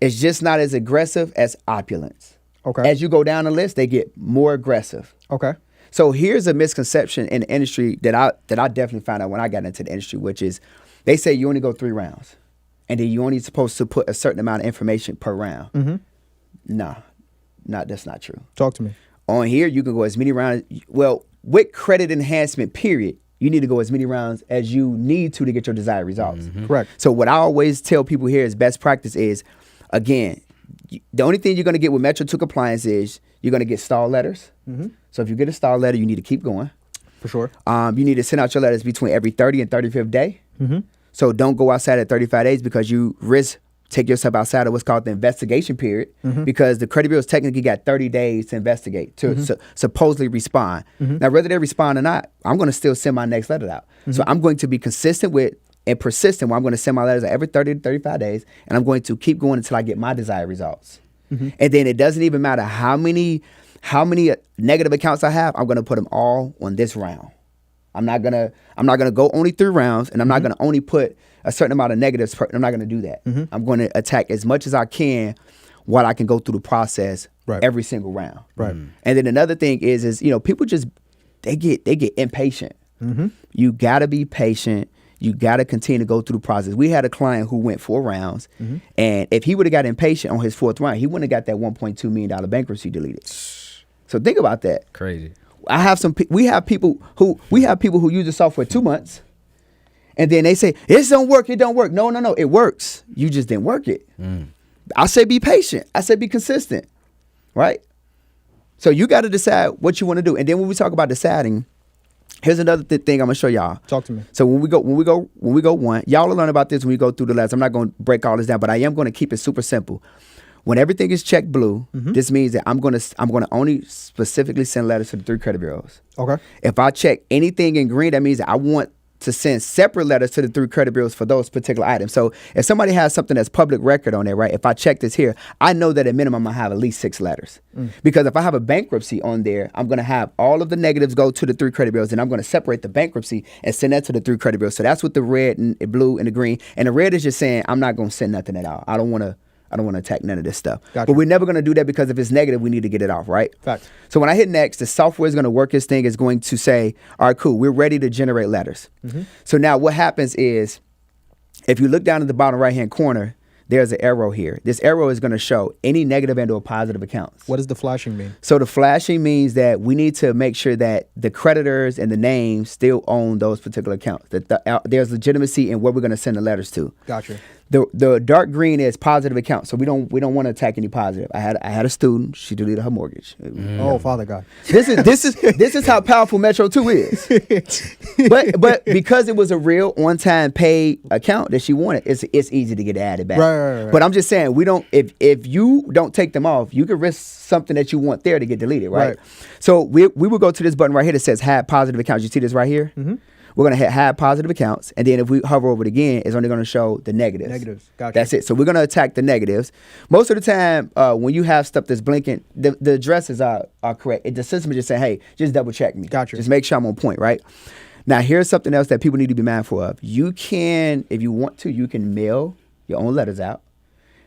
Speaker 3: is just not as aggressive as opulence.
Speaker 2: Okay.
Speaker 3: As you go down the list, they get more aggressive.
Speaker 2: Okay.
Speaker 3: So here's a misconception in the industry that I definitely found out when I got into the industry, which is they say you only go 3 rounds, and then you only supposed to put a certain amount of information per round. Nah, that's not true.
Speaker 2: Talk to me.
Speaker 3: On here, you can go as many rounds. Well, with credit enhancement, period, you need to go as many rounds as you need to get your desired results.
Speaker 2: Correct.
Speaker 3: So what I always tell people here is best practice is, again, the only thing you're going to get with Metro2 compliance is you're going to get stall letters. So if you get a stall letter, you need to keep going.
Speaker 2: For sure.
Speaker 3: You need to send out your letters between every 30 and 35th day. So don't go outside at 35 days because you risk take yourself outside of what's called the investigation period because the credit bureau's technically got 30 days to investigate, to supposedly respond. Now, whether they respond or not, I'm going to still send my next letter out. So I'm going to be consistent with and persistent where I'm going to send my letters out every 30 to 35 days, and I'm going to keep going until I get my desired results. And then it doesn't even matter how many negative accounts I have, I'm going to put them all on this round. I'm not gonna go only 3 rounds, and I'm not gonna only put a certain amount of negatives. I'm not gonna do that. I'm going to attack as much as I can while I can go through the process every single round.
Speaker 2: Right.
Speaker 3: And then another thing is people just they get impatient. You gotta be patient. You gotta continue to go through the process. We had a client who went 4 rounds, and if he would have got impatient on his 4th round, he wouldn't have got that $1.2 million bankruptcy deleted. So think about that.
Speaker 1: Crazy.
Speaker 3: We have people who use the software 2 months, and then they say it don't work. It don't work. No, it works. You just didn't work it. I say be patient. I say be consistent, right? So you got to decide what you want to do. And then when we talk about deciding, here's another thing I'm gonna show y'all.
Speaker 2: Talk to me.
Speaker 3: So when we go one, y'all will learn about this when we go through the letters. I'm not gonna break all this down, but I am gonna keep it super simple. When everything is checked blue, this means that I'm gonna only specifically send letters to the 3 credit bureaus.
Speaker 2: Okay.
Speaker 3: If I check anything in green, that means that I want to send separate letters to the 3 credit bureaus for those particular items. So if somebody has something that's public record on there, right? If I check this here, I know that at minimum I have at least 6 letters. Because if I have a bankruptcy on there, I'm gonna have all of the negatives go to the 3 credit bureaus, and I'm gonna separate the bankruptcy and send that to the 3 credit bureaus. So that's what the red and the blue and the green. And the red is just saying I'm not gonna send nothing at all. I don't want to attack none of this stuff.
Speaker 2: Gotcha.
Speaker 3: But we're never going to do that because if it's negative, we need to get it off, right?
Speaker 2: Facts.
Speaker 3: So when I hit next, the software is going to work its thing. It's going to say, all right, cool, we're ready to generate letters. So now what happens is, if you look down at the bottom right-hand corner, there's an arrow here. This arrow is going to show any negative and or positive accounts.
Speaker 2: What does the flashing mean?
Speaker 3: So the flashing means that we need to make sure that the creditors and the names still own those particular accounts, that there's legitimacy in where we're going to send the letters to.
Speaker 2: Gotcha.
Speaker 3: The dark green is positive accounts, so we don't want to attack any positive. I had a student; she deleted her mortgage.
Speaker 2: Oh, Father God.
Speaker 3: This is how powerful Metro2 is. But because it was a real on-time paid account that she wanted, it's easy to get added back.
Speaker 2: Right.
Speaker 3: But I'm just saying, we don't. If you don't take them off, you could risk something that you want there to get deleted, right? So we will go to this button right here that says "Hide positive accounts." You see this right here? We're going to hit hide positive accounts, and then if we hover over it again, it's only going to show the negatives.
Speaker 2: Negatives, gotcha.
Speaker 3: That's it. So we're going to attack the negatives. Most of the time, when you have stuff that's blinking, the addresses are correct. The system is just saying, hey, just double check me.
Speaker 2: Gotcha.
Speaker 3: Just make sure I'm on point, right? Now, here's something else that people need to be mindful of. You can, if you want to, you can mail your own letters out.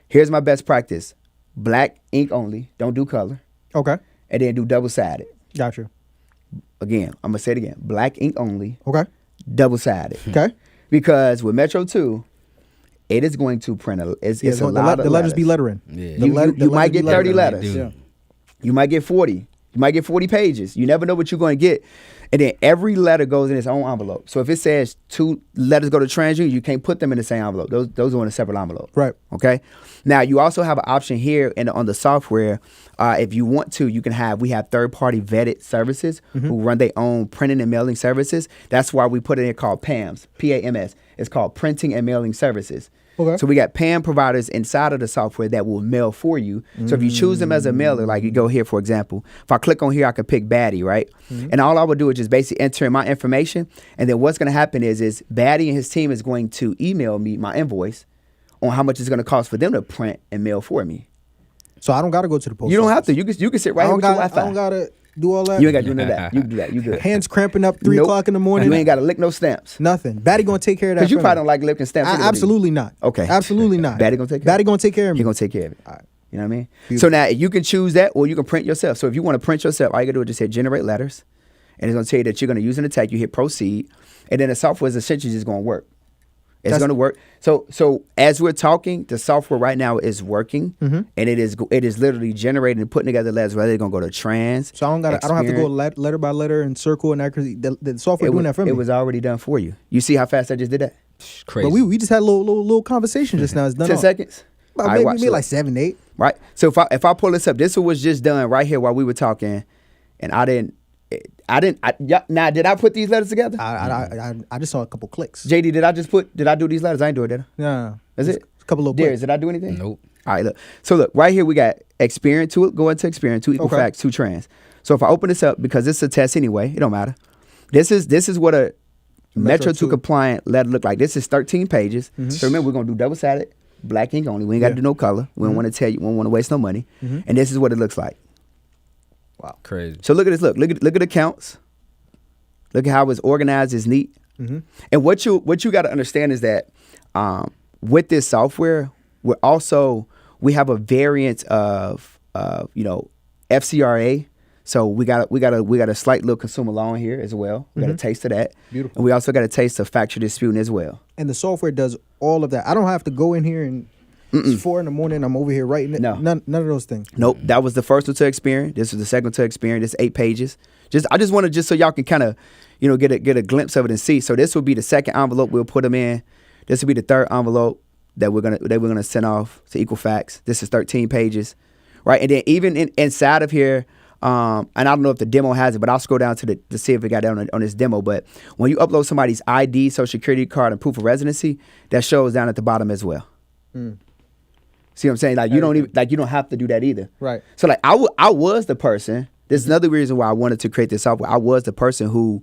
Speaker 3: Here's my best practice. Black ink only. Don't do color.
Speaker 2: Okay.
Speaker 3: And then do double-sided.
Speaker 2: Gotcha.
Speaker 3: Again, I'm going to say it again. Black ink only.
Speaker 2: Okay.
Speaker 3: Double-sided.
Speaker 2: Okay.
Speaker 3: Because with Metro2, it is going to print it's a lot of
Speaker 2: the letters be lettering.
Speaker 1: Yeah.
Speaker 3: You might get 30 letters.
Speaker 2: Yeah.
Speaker 3: You might get 40. You might get 40 pages. You never know what you're going to get. And then every letter goes in its own envelope. So if it says 2 letters go to TransUnion, you can't put them in the same envelope. Those are in a separate envelope.
Speaker 2: Right.
Speaker 3: Okay. Now you also have an option here on the software. If you want to, we have third-party vetted services who run their own printing and mailing services. That's why we put it in called PAMS, PAMS. It's called Printing and Mailing Services.
Speaker 2: Okay.
Speaker 3: So we got PAM providers inside of the software that will mail for you. So if you choose them as a mailer, like you go here, for example, if I click on here, I could pick Batty, right? And all I would do is just basically enter in my information. And then what's going to happen is Batty and his team is going to email me my invoice on how much it's going to cost for them to print and mail for me.
Speaker 2: So I don't got to go to the post
Speaker 3: You don't have
Speaker 2: office.
Speaker 3: to. You can sit right here with your Wi-Fi.
Speaker 2: I don't got to do all that.
Speaker 3: You ain't got to do none of that. You can do that. You good.
Speaker 2: Hands cramping up 3
Speaker 3: Nope.
Speaker 2: o'clock in the morning.
Speaker 3: You ain't got to lick no stamps.
Speaker 2: Nothing. Batty gonna take care of that.
Speaker 3: Because you
Speaker 2: for
Speaker 3: probably
Speaker 2: me.
Speaker 3: don't like licking stamps. either, do you?
Speaker 2: Absolutely not.
Speaker 3: Okay.
Speaker 2: Absolutely not.
Speaker 3: Batty gonna take care
Speaker 2: Batty
Speaker 3: of it.
Speaker 2: gonna take care of me.
Speaker 3: He gonna take care of it.
Speaker 2: All right.
Speaker 3: You know what I mean?
Speaker 2: Beautiful.
Speaker 3: So now you can choose that, or you can print yourself. So if you want to print yourself, all you gotta do is just hit generate letters, and it's gonna tell you that you're gonna use an attack. You hit proceed, and then the software is essentially just gonna work. It's going to work. So as we're talking, the software right now is working, and it is literally generating and putting together letters. Whether they're going to go to trans.
Speaker 2: So I don't have to go letter by letter and circle and accuracy. The software doing that for me.
Speaker 3: It was already done for you. You see how fast I just did that?
Speaker 1: Crazy.
Speaker 2: But we just had a little conversation just now. It's done.
Speaker 3: 10 seconds.
Speaker 2: Maybe like 7, 8.
Speaker 3: Right. So if I pull this up, this was just done right here while we were talking, and I didn't. Now, did I put these letters together?
Speaker 2: I just saw a couple clicks.
Speaker 3: JD, did I do these letters? I ain't do it, did I?
Speaker 2: No.
Speaker 3: Is it?
Speaker 2: A couple little
Speaker 3: Darius,
Speaker 2: clicks.
Speaker 3: did I do anything?
Speaker 1: Nope.
Speaker 3: All right, look. So look, right here we got experience, go into experience, 2 equal facts, 2 trans. So if I open this up, because this is a test anyway, it don't matter. This is what a Metro2 compliant letter look like. This is 13 pages. So remember, we're gonna do double-sided, black ink only. We ain't got to do no color. We don't want to tell you. We don't want to waste no money. And this is what it looks like.
Speaker 2: Wow.
Speaker 1: Crazy.
Speaker 3: So look at this. Look at the counts. Look at how it's organized. It's neat. And what you got to understand is that with this software, we have a variant of FCRA. So we got a slight little consumer loan here as well. We got a taste of that.
Speaker 2: Beautiful.
Speaker 3: And we also got a taste of factory disputing as well.
Speaker 2: And the software does all of that. I don't have to go in here and it's 4 a.m. I'm over here writing it.
Speaker 3: No.
Speaker 2: None of those things.
Speaker 3: Nope. That was the first one to experience. This was the second one to experience. This 8 pages. I just want to so y'all can kind of, get a glimpse of it and see. So this will be the second envelope we'll put them in. This will be the third envelope that we're gonna send off to Equifax. This is 13 pages, right? And then even inside of here, and I don't know if the demo has it, but I'll scroll down to see if it got down on this demo. But when you upload somebody's ID, social security card, and proof of residency, that shows down at the bottom as well. See what I'm saying? Like you don't have to do that either.
Speaker 2: Right.
Speaker 3: So like I was the person. This is another reason why I wanted to create this software. I was the person who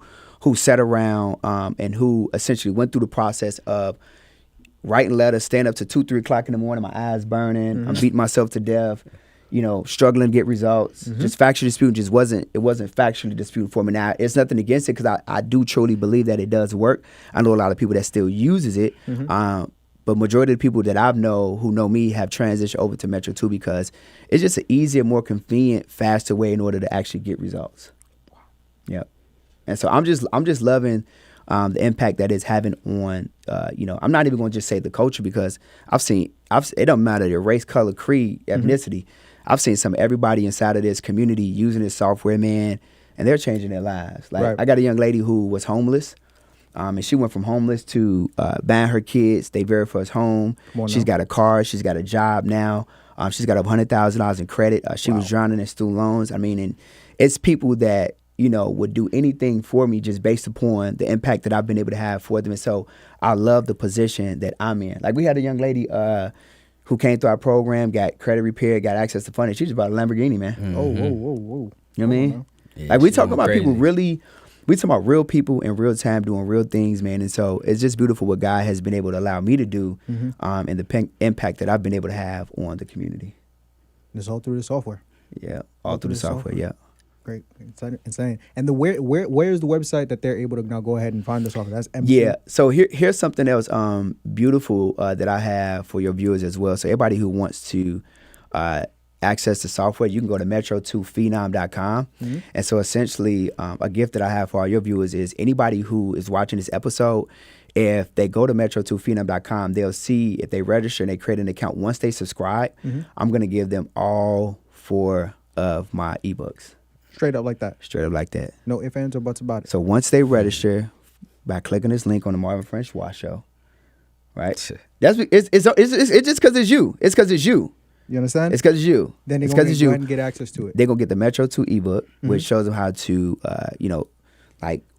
Speaker 3: sat around and who essentially went through the process of writing letters, stand up to 2, 3 o'clock in the morning, my eyes burning, I'm beating myself to death, struggling to get results. Just factual disputing wasn't factually disputing for me. Now it's nothing against it because I do truly believe that it does work. I know a lot of people that still uses it. But majority of the people that I who know me have transitioned over to Metro2 because it's just an easier, more convenient, faster way in order to actually get results. Wow. Yep. And so I'm just loving the impact that it's having on, I'm not even going to just say the culture because it don't matter your race, color, creed, ethnicity. I've seen everybody inside of this community using this software, man, and they're changing their lives. Like I got a young lady who was homeless. And she went from homeless to buying her kids their very first home. She's got a car. She's got a job now. She's got $100,000 in credit. She was drowning in student loans. I mean, and it's people that, would do anything for me just based upon the impact that I've been able to have for them. And so I love the position that I'm in. Like we had a young lady who came through our program, got credit repair, got access to funding. She just bought a Lamborghini, man.
Speaker 2: Whoa.
Speaker 3: You know what I mean? Yeah, like we talking about people really... We talking about real people in real time doing real things, man. And so it's just beautiful what God has been able to allow me to do and the impact that I've been able to have on the community.
Speaker 2: It's all through the software.
Speaker 3: Yeah, all through the software, yeah.
Speaker 2: Great. Insane. And where is the website that they're able to now go ahead and find the software? That's MC.
Speaker 3: Yeah, so here's something else beautiful that I have for your viewers as well. So everybody who wants to access the software, you can go to metro2phenom.com. And so essentially a gift that I have for all your viewers is anybody who is watching this episode, if they go to metro2phenom.com, they'll see if they register and they create an account. Once they subscribe, I'm going to give them all 4 of my ebooks.
Speaker 2: Straight up like that.
Speaker 3: Straight up like that.
Speaker 2: No ifs, ands, or buts about it.
Speaker 3: So once they register by clicking this link on the Marvin French Wash Show, right? It's just because it's you. It's because it's you.
Speaker 2: You understand?
Speaker 3: It's because it's you.
Speaker 2: Then they're going to go ahead and get access to it.
Speaker 3: They're going to get the Metro2 ebook, which shows them how to,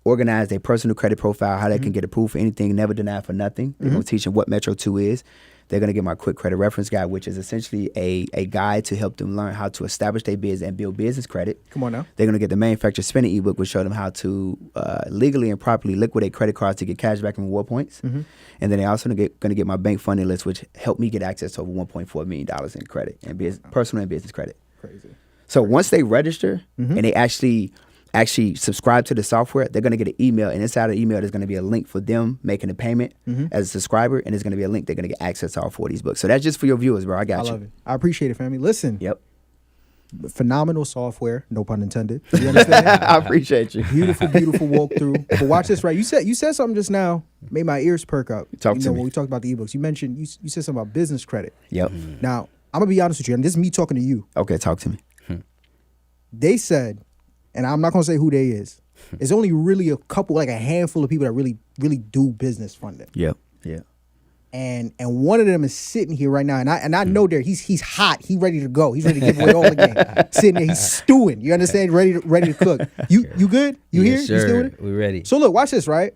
Speaker 3: organize their personal credit profile, how they can get approved for anything, never deny for nothing. They're going to teach them what Metro2 is. They're going to get my quick credit reference guide, which is essentially a guide to help them learn how to establish their business and build business credit.
Speaker 2: Come on now.
Speaker 3: They're going to get the manufacturer spending ebook, which show them how to legally and properly liquidate credit cards to get cash back and reward points. And then they're also going to get my bank funding list, which helped me get access to over $1.4 million in credit and personal and business credit. Crazy. So once they register and they actually subscribe to the software, they're going to get an email, and inside of the email there's going to be a link for them making a payment as a subscriber, and there's going to be a link they're going to get access to all 4 of these books. So that's just for your viewers, bro. I got you.
Speaker 2: I love it. I appreciate it, family. Listen.
Speaker 3: Yep.
Speaker 2: phenomenal software, no pun intended. You understand?
Speaker 3: I appreciate you.
Speaker 2: Beautiful walkthrough. But watch this, right? You said something just now, made my ears perk up.
Speaker 3: Talk to me.
Speaker 2: When we talked about the ebooks, you mentioned you said something about business credit.
Speaker 3: Yep.
Speaker 2: Now, I'm gonna be honest with you, and this is me talking to you.
Speaker 3: Okay, talk to me.
Speaker 2: They said, and I'm not gonna say who they is. It's only really a couple, like a handful of people that really do business funding.
Speaker 3: Yep. Yeah.
Speaker 2: And one of them is sitting here right now, and I know there he's hot. He's ready to go. He's ready to give away all the game. Sitting there, he's stewing. You understand? Ready to cook. You good? You
Speaker 1: Yes,
Speaker 2: here? You
Speaker 1: sir.
Speaker 2: stewing?
Speaker 1: We ready.
Speaker 2: So look, watch this, right?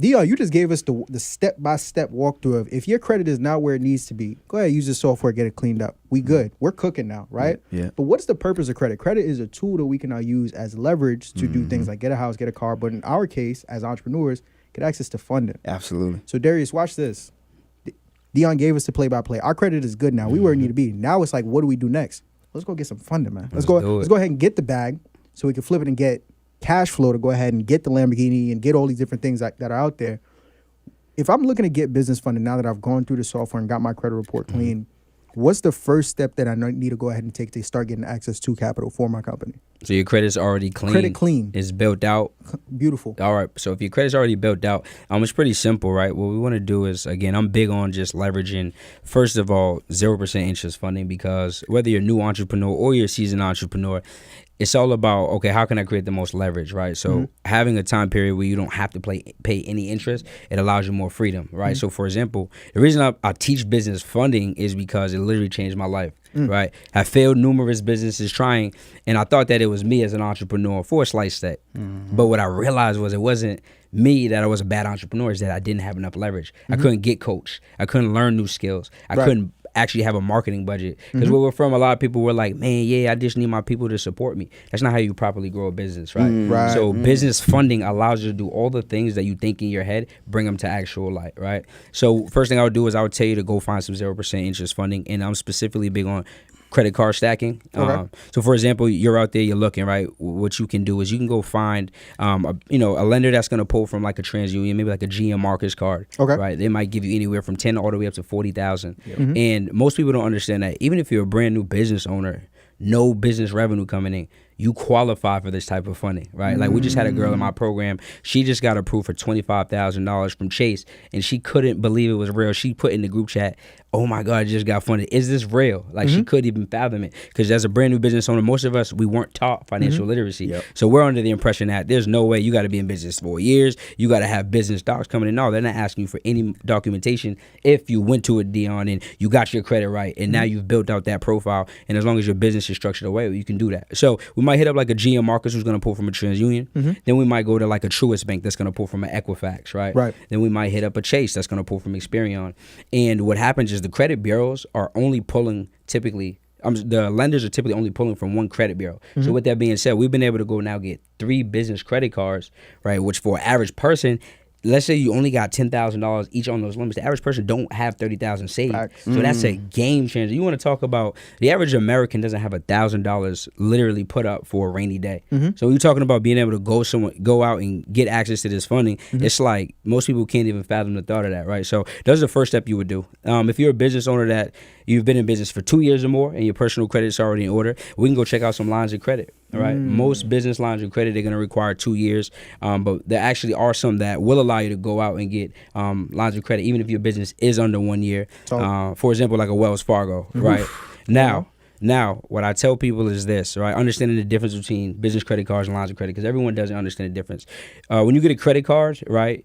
Speaker 2: Dion, you just gave us the step-by-step walkthrough of if your credit is not where it needs to be, go ahead, use the software, get it cleaned up. We good. We're cooking now, right?
Speaker 3: Yeah.
Speaker 2: But what's the purpose of credit? Credit is a tool that we can now use as leverage to do things like get a house, get a car, but in our case, as entrepreneurs, get access to funding.
Speaker 3: Absolutely.
Speaker 2: So Darius, watch this. Dion gave us the play-by-play. Our credit is good now. We where we need to be. Now it's like, what do we do next? Let's go get some funding, man. Let's go ahead and get the bag so we can flip it and get cash flow to go ahead and get the Lamborghini and get all these different things that are out there. If I'm looking to get business funding now that I've gone through the software and got my credit report clean, what's the first step that I need to go ahead and take to start getting access to capital for my company?
Speaker 1: So your credit's already clean.
Speaker 2: Credit clean.
Speaker 1: It's built out.
Speaker 2: Beautiful.
Speaker 1: All right. So if your credit's already built out, it's pretty simple, right? What we want to do is, again, I'm big on just leveraging, first of all, 0% interest funding, because whether you're a new entrepreneur or you're a seasoned entrepreneur, it's all about, okay, how can I create the most leverage, right? So having a time period where you don't have to pay any interest, it allows you more freedom, right? So for example, the reason I teach business funding is because it literally changed my life, right? I failed numerous businesses trying, and I thought that it was me as an entrepreneur for a slight sec. But what I realized was it wasn't me that I was a bad entrepreneur, is that I didn't have enough leverage. I couldn't get coached. I couldn't learn new skills. I couldn't actually have a marketing budget, because where we're from, a lot of people were like, man, yeah, I just need my people to support me. That's not how you properly grow a business, right? So business funding allows you to do all the things that you think in your head, bring them to actual light, right? So first thing I would do is I would tell you to go find some 0% interest funding, and I'm specifically big on credit card stacking. So for example, you're out there, you're looking, right? What you can do is you can go find a lender that's going to pull from like a TransUnion, maybe like a GM Marcus card, right? They might give you anywhere from 10 all the way up to 40,000. And most people don't understand that even if you're a brand new business owner, no business revenue coming in, you qualify for this type of funding, right? Like we just had a girl in my program. She just got approved for $25,000 from Chase, and she couldn't believe it was real. She put in the group chat, oh my God, I just got funded. Is this real? Like she couldn't even fathom it, because as a brand new business owner, most of us, we weren't taught financial literacy. So we're under the impression that there's no way you got to be in business 4 years. You got to have business docs coming in. No, they're not asking you for any documentation. If you went to a Dion and you got your credit right, and now you've built out that profile, and as long as your business is structured away, you can do that. So we might hit up like a GM Marcus who's going to pull from a TransUnion. Then we might go to like a Truist Bank that's going to pull from an Equifax, right? Then we might hit up a Chase that's going to pull from Experian. And what happens is the credit bureaus are only pulling typically, the lenders are typically only pulling from one credit bureau. So with that being said, we've been able to go now get 3 business credit cards, right? Which for an average person, let's say you only got $10,000 each on those limits. The average person don't have $30,000 saved. So that's a game changer. You want to talk about the average American doesn't have $1,000 literally put up for a rainy day. So when you're talking about being able to go out and get access to this funding, it's like most people can't even fathom the thought of that, right? So that's the first step you would do. If you're a business owner that you've been in business for 2 years or more and your personal credit is already in order, we can go check out some lines of credit. All right. Most business lines of credit, they're going to require 2 years, but there actually are some that will allow you to go out and get lines of credit, even if your business is under 1 year. For example, like a Wells Fargo, right? Now, what I tell people is this, right? Understanding the difference between business credit cards and lines of credit, because everyone doesn't understand the difference. When you get a credit card, right,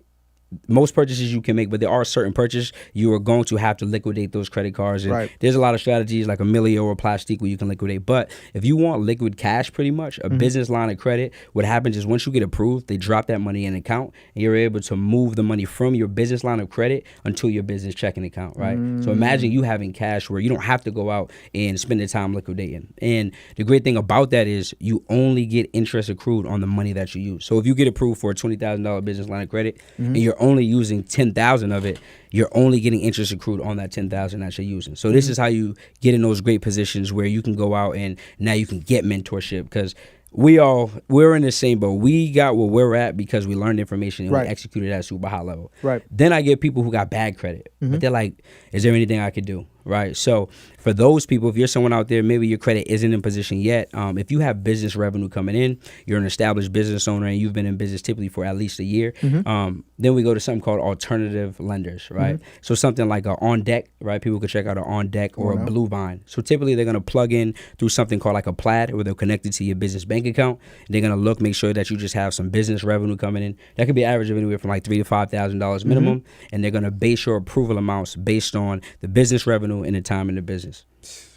Speaker 1: most purchases you can make, but there are certain purchases you are going to have to liquidate those credit cards. And there's a lot of strategies like Amelio or Plastique where you can liquidate. But if you want liquid cash, pretty much, a business line of credit, what happens is once you get approved, they drop that money in an account, and you're able to move the money from your business line of credit until your business checking account, right? So imagine you having cash where you don't have to go out and spend the time liquidating. And the great thing about that is you only get interest accrued on the money that you use. So if you get approved for a $20,000 business line of credit and you're only using 10,000 of it, you're only getting interest accrued on that 10,000 that you're using. So this is how you get in those great positions where you can go out and now you can get mentorship, because we're in the same boat. We got where we're at because we learned information and
Speaker 2: Right.
Speaker 1: we executed at a super high level.
Speaker 2: Right.
Speaker 1: Then I get people who got bad credit, but they're like, is there anything I could do? Right. So for those people, if you're someone out there, maybe your credit isn't in position yet. If you have business revenue coming in, you're an established business owner and you've been in business typically for at least a year. Then we go to something called alternative lenders, right? So something like a On Deck, right? People could check out an On Deck or a Blue Vine. So typically they're going to plug in through something called like a Plaid, where they're connected to your business bank account. They're going to make sure that you just have some business revenue coming in. That could be an average of anywhere from like $3,000 to $5,000 minimum. And they're going to base your approval amounts based on the business revenue and the time in the business.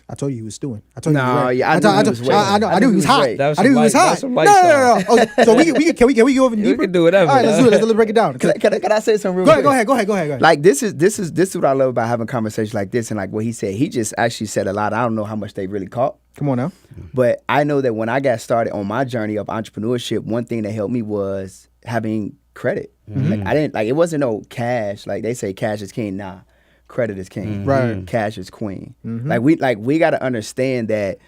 Speaker 2: I told you he was stewing. I told you.
Speaker 3: No,
Speaker 2: he was right.
Speaker 3: yeah, I knew he was right.
Speaker 2: I knew he was hot.
Speaker 1: That was
Speaker 2: I knew he
Speaker 1: some
Speaker 2: was
Speaker 1: light-
Speaker 2: hot.
Speaker 1: that's some light
Speaker 2: No. Oh, so can we go even
Speaker 1: We
Speaker 2: deeper?
Speaker 1: can do whatever.
Speaker 2: All right, let's break it down.
Speaker 3: Can I say something real
Speaker 2: Go
Speaker 3: quick?
Speaker 2: ahead. Go ahead.
Speaker 3: Like this is what I love about having conversations like this, and like what he said. He just actually said a lot. I don't know how much they really caught.
Speaker 2: Come on now.
Speaker 3: But I know that when I got started on my journey of entrepreneurship, one thing that helped me was having credit. Like it wasn't no cash. Like they say cash is king. Nah, credit is king.
Speaker 2: Right.
Speaker 3: Cash is queen. We got to understand that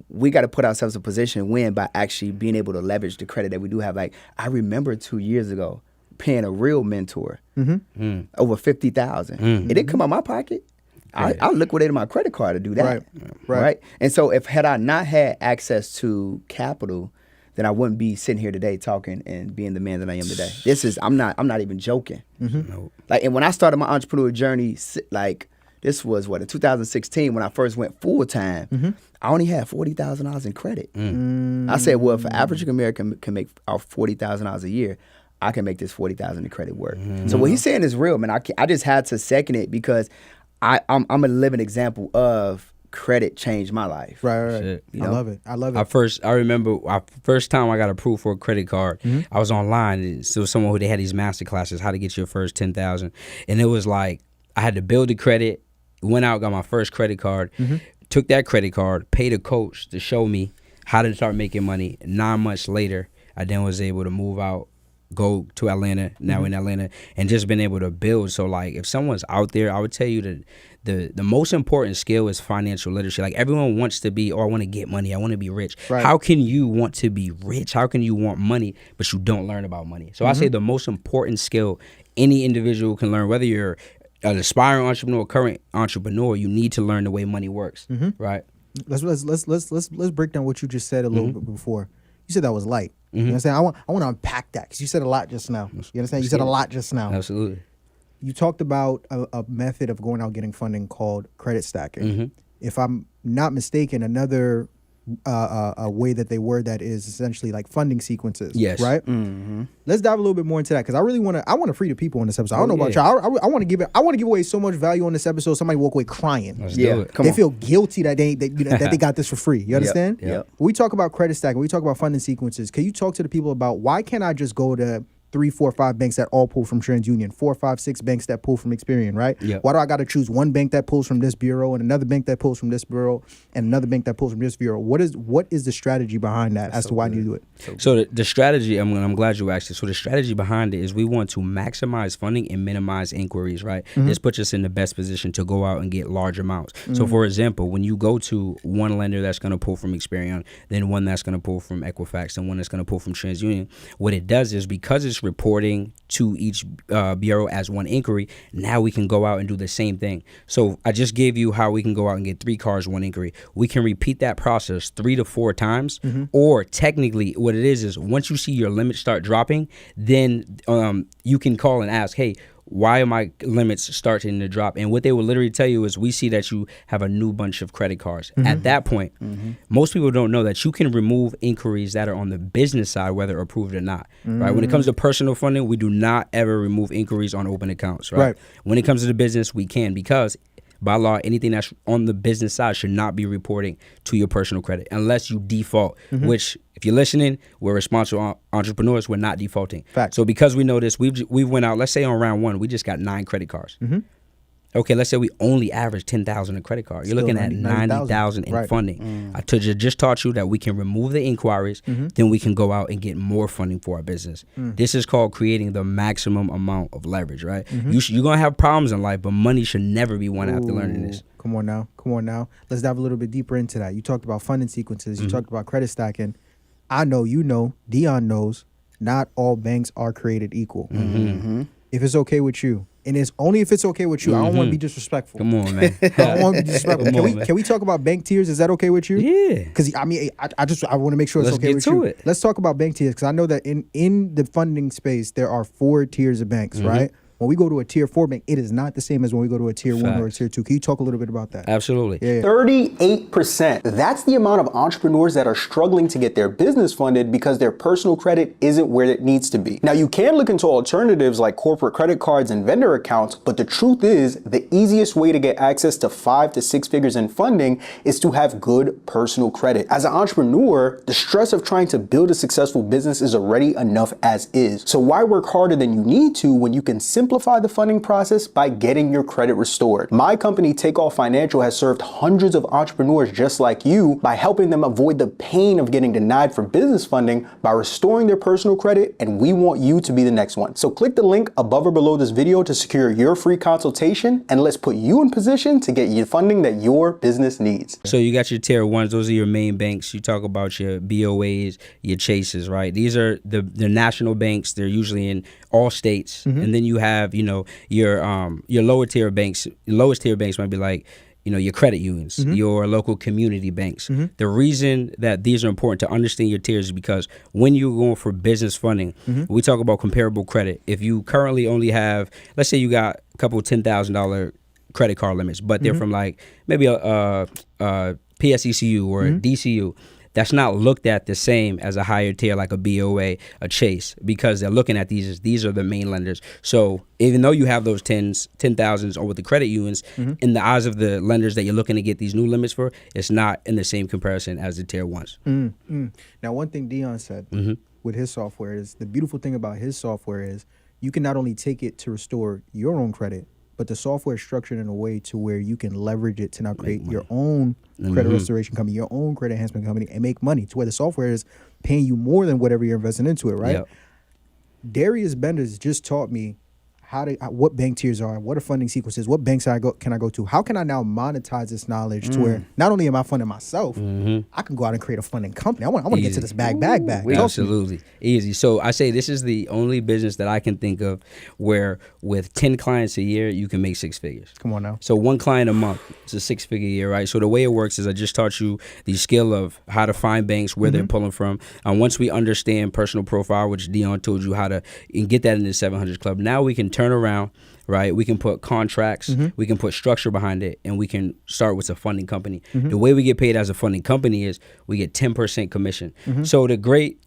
Speaker 3: we got to put ourselves in a position to win by actually being able to leverage the credit that we do have. Like I remember 2 years ago paying a real mentor over $50,000. It didn't come out of my pocket. I liquidated my credit card to do that.
Speaker 2: Right.
Speaker 3: And so had I not had access to capital, then I wouldn't be sitting here today talking and being the man that I am today. I'm not even joking. Like, and when I started my entrepreneur journey, like this was in 2016 when I first went full time. I only had $40,000 in credit. I said, well, if an average American can make out $40,000 a year, I can make this $40,000 in credit work. So what he's saying is real, man. I just had to second it because I'm a living example of credit changed my life.
Speaker 2: Right.
Speaker 1: Shit.
Speaker 2: I love it.
Speaker 1: I remember our first time I got approved for a credit card. I was online. And so someone who they had these master classes, how to get your first 10,000, and it was like I had to build the credit. Went out, got my first credit card. Took that credit card, paid a coach to show me how to start making money. 9 months later, I then was able to move out, go to Atlanta, now in Atlanta, and just been able to build. So like if someone's out there, I would tell you that the most important skill is financial literacy. Like everyone wants to be, I want to get money, I want to be rich.
Speaker 2: Right.
Speaker 1: How can you want to be rich? How can you want money, but you don't learn about money? So I say the most important skill any individual can learn, whether you're an aspiring entrepreneur, current entrepreneur, you need to learn the way money works, right?
Speaker 2: Let's break down what you just said a little bit before. You said that was light. You understand? I want to unpack that because you said a lot just now. You understand? You said a lot just now.
Speaker 1: Absolutely.
Speaker 2: You talked about a method of going out getting funding called credit stacking. If I'm not mistaken, another a way that they word that is essentially like funding sequences.
Speaker 1: Yes.
Speaker 2: Right. Let's dive a little bit more into that because I really want to free the people on this episode. I don't know about y'all. I want to give away so much value on this episode. Somebody walk away crying.
Speaker 1: Let's do it.
Speaker 3: Come
Speaker 2: They
Speaker 3: on.
Speaker 2: feel guilty that that they got this for free. You understand?
Speaker 3: Yep.
Speaker 2: When we talk about credit stacking, we talk about funding sequences. Can you talk to the people about why can't I just go to 3, 4, 5 banks that all pull from TransUnion, 4, 5, 6 banks that pull from Experian, right?
Speaker 1: Yep.
Speaker 2: Why do I got to choose one bank that pulls from this bureau and another bank that pulls from this bureau and another bank that pulls from this bureau? What is the strategy behind that as to why you do it?
Speaker 1: So the strategy, I'm glad you asked it. So the strategy behind it is we want to maximize funding and minimize inquiries, right? This puts us in the best position to go out and get large amounts. So for example, when you go to one lender that's going to pull from Experian, then one that's going to pull from Equifax, and one that's going to pull from TransUnion, what it does is because it's reporting to each bureau as one inquiry, now we can go out and do the same thing. So I just gave you how we can go out and get 3 cars, 1 inquiry. We can repeat that process 3 to 4 times, or technically what it is once you see your limits start dropping, then you can call and ask, hey, why are my limits starting to drop? And what they will literally tell you is, we see that you have a new bunch of credit cards. At that point, most people don't know that you can remove inquiries that are on the business side, whether approved or not. Right? When it comes to personal funding, we do not ever remove inquiries on open accounts. Right? When it comes to the business, we can, because by law, anything that's on the business side should not be reporting to your personal credit unless you default, which, if you're listening, we're responsible entrepreneurs. We're not defaulting.
Speaker 2: Fact.
Speaker 1: So because we know this, we went out, let's say on round 1, we just got 9 credit cards. Okay, let's say we only average 10,000 in credit card. You're
Speaker 2: Still
Speaker 1: looking at 90,000 in funding. I just taught you that we can remove the inquiries, then we can go out and get more funding for our business. This is called creating the maximum amount of leverage, right? You're going to have problems in life, but money should never be one after learning this.
Speaker 2: Come on now. Let's dive a little bit deeper into that. You talked about funding sequences. You talked about credit stacking. I know, you know, Dion knows, not all banks are created equal. If it's okay with you, and it's only if it's okay with you. I don't want to be disrespectful.
Speaker 1: Come on, man.
Speaker 2: I don't want to be disrespectful.
Speaker 1: Come on, man.
Speaker 2: Can we talk about bank tiers? Is that okay with you?
Speaker 1: Yeah.
Speaker 2: Because I mean, I want to make sure it's
Speaker 1: Let's
Speaker 2: okay
Speaker 1: get
Speaker 2: with
Speaker 1: to
Speaker 2: you.
Speaker 1: it.
Speaker 2: Let's talk about bank tiers because I know that in the funding space there are 4 tiers of banks, right? When we go to a tier 4 bank, it is not the same as when we go to a tier 1 or a
Speaker 1: Facts.
Speaker 2: tier 2. Can you talk a little bit about that?
Speaker 1: Absolutely.
Speaker 2: Yeah.
Speaker 4: 38%. That's the amount of entrepreneurs that are struggling to get their business funded because their personal credit isn't where it needs to be. Now, you can look into alternatives like corporate credit cards and vendor accounts, but the truth is the easiest way to get access to 5 to 6 figures in funding is to have good personal credit. As an entrepreneur, the stress of trying to build a successful business is already enough as is. So why work harder than you need to when you can simplify the funding process by getting your credit restored? My company, Takeoff Financial, has served hundreds of entrepreneurs just like you by helping them avoid the pain of getting denied for business funding by restoring their personal credit, and we want you to be the next one. So click the link above or below this video to secure your free consultation, and let's put you in position to get you funding that your business needs.
Speaker 1: So you got your tier 1s. Those are your main banks. You talk about your BOAs, your Chases, right? These are the national banks. They're usually in all states. And then you have, you know, your lower tier banks. Lowest tier banks might be like, you know, your credit unions, your local community banks. The reason that these are important to understand your tiers is because when you're going for business funding, we talk about comparable credit. If you currently only have, let's say you got a couple $10,000 credit card limits, but they're from like maybe a PSECU or a DCU, that's not looked at the same as a higher tier like a BOA, a Chase, because they're looking at these are the main lenders. So even though you have those 10,000s over the credit unions, in the eyes of the lenders that you're looking to get these new limits for, it's not in the same comparison as the tier 1s.
Speaker 2: Now, one thing Dion said with his software is the beautiful thing about his software is you can not only take it to restore your own credit, but the software is structured in a way to where you can leverage it to now create your own credit restoration company, your own credit enhancement company, and make money to where the software is paying you more than whatever you're investing into it, right?
Speaker 1: Yep.
Speaker 2: Darius Benders just taught me what bank tiers are, what are funding sequences, what banks can I go to? How can I now monetize this knowledge to where not only am I funding myself, I can go out and create a funding company. I want to get to this bag. Talk to me.
Speaker 1: Absolutely. Easy. So I say this is the only business that I can think of where with 10 clients a year, you can make 6 figures.
Speaker 2: Come on now.
Speaker 1: So 1 client a month, it's a 6-figure year, right? So the way it works is I just taught you the skill of how to find banks, where they're pulling from. Once we understand personal profile, which Dion told you how to and get that in the 700 club, now we can turn around, right? We can put contracts, we can put structure behind it, and we can start with a funding company. The way we get paid as a funding company is we get 10% commission. So the great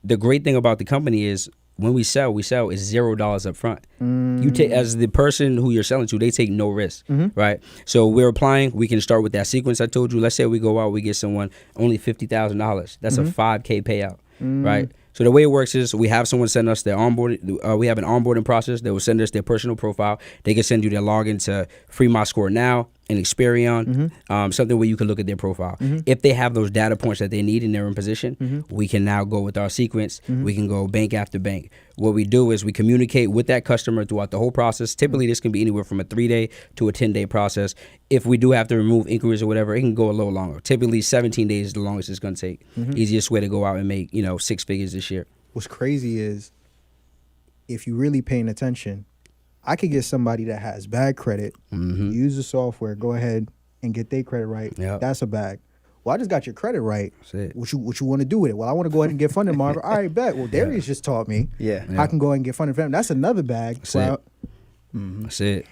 Speaker 1: thing about the company is when we sell is $0 up front. You take, as the person who you're selling to, they take no risk, right? So we're applying. We can start with that sequence I told you. Let's say we go out, we get someone only $50,000. That's a $5K payout, right? So the way it works is we have someone send us their onboarding. We have an onboarding process. They will send us their personal profile. They can send you their login to Free My Score Now and Experion, something where you can look at their profile. If they have those data points that they need and they're in position, we can now go with our sequence. We can go bank after bank. What we do is we communicate with that customer throughout the whole process. Typically, this can be anywhere from a 3-day to a 10-day process. If we do have to remove inquiries or whatever, it can go a little longer. Typically, 17 days is the longest it's going to take. Easiest way to go out and make 6 figures this year.
Speaker 2: What's crazy is if you're really paying attention, I could get somebody that has bad credit, use the software, go ahead and get their credit right.
Speaker 1: Yep.
Speaker 2: That's a bag. Well, I just got your credit right.
Speaker 1: That's it.
Speaker 2: What you want to do with it? Well, I want to go ahead and get funded, Marvin. All right, bet. Well, Darius just taught me. I can go ahead and get funded for him. That's another bag.
Speaker 1: That's it.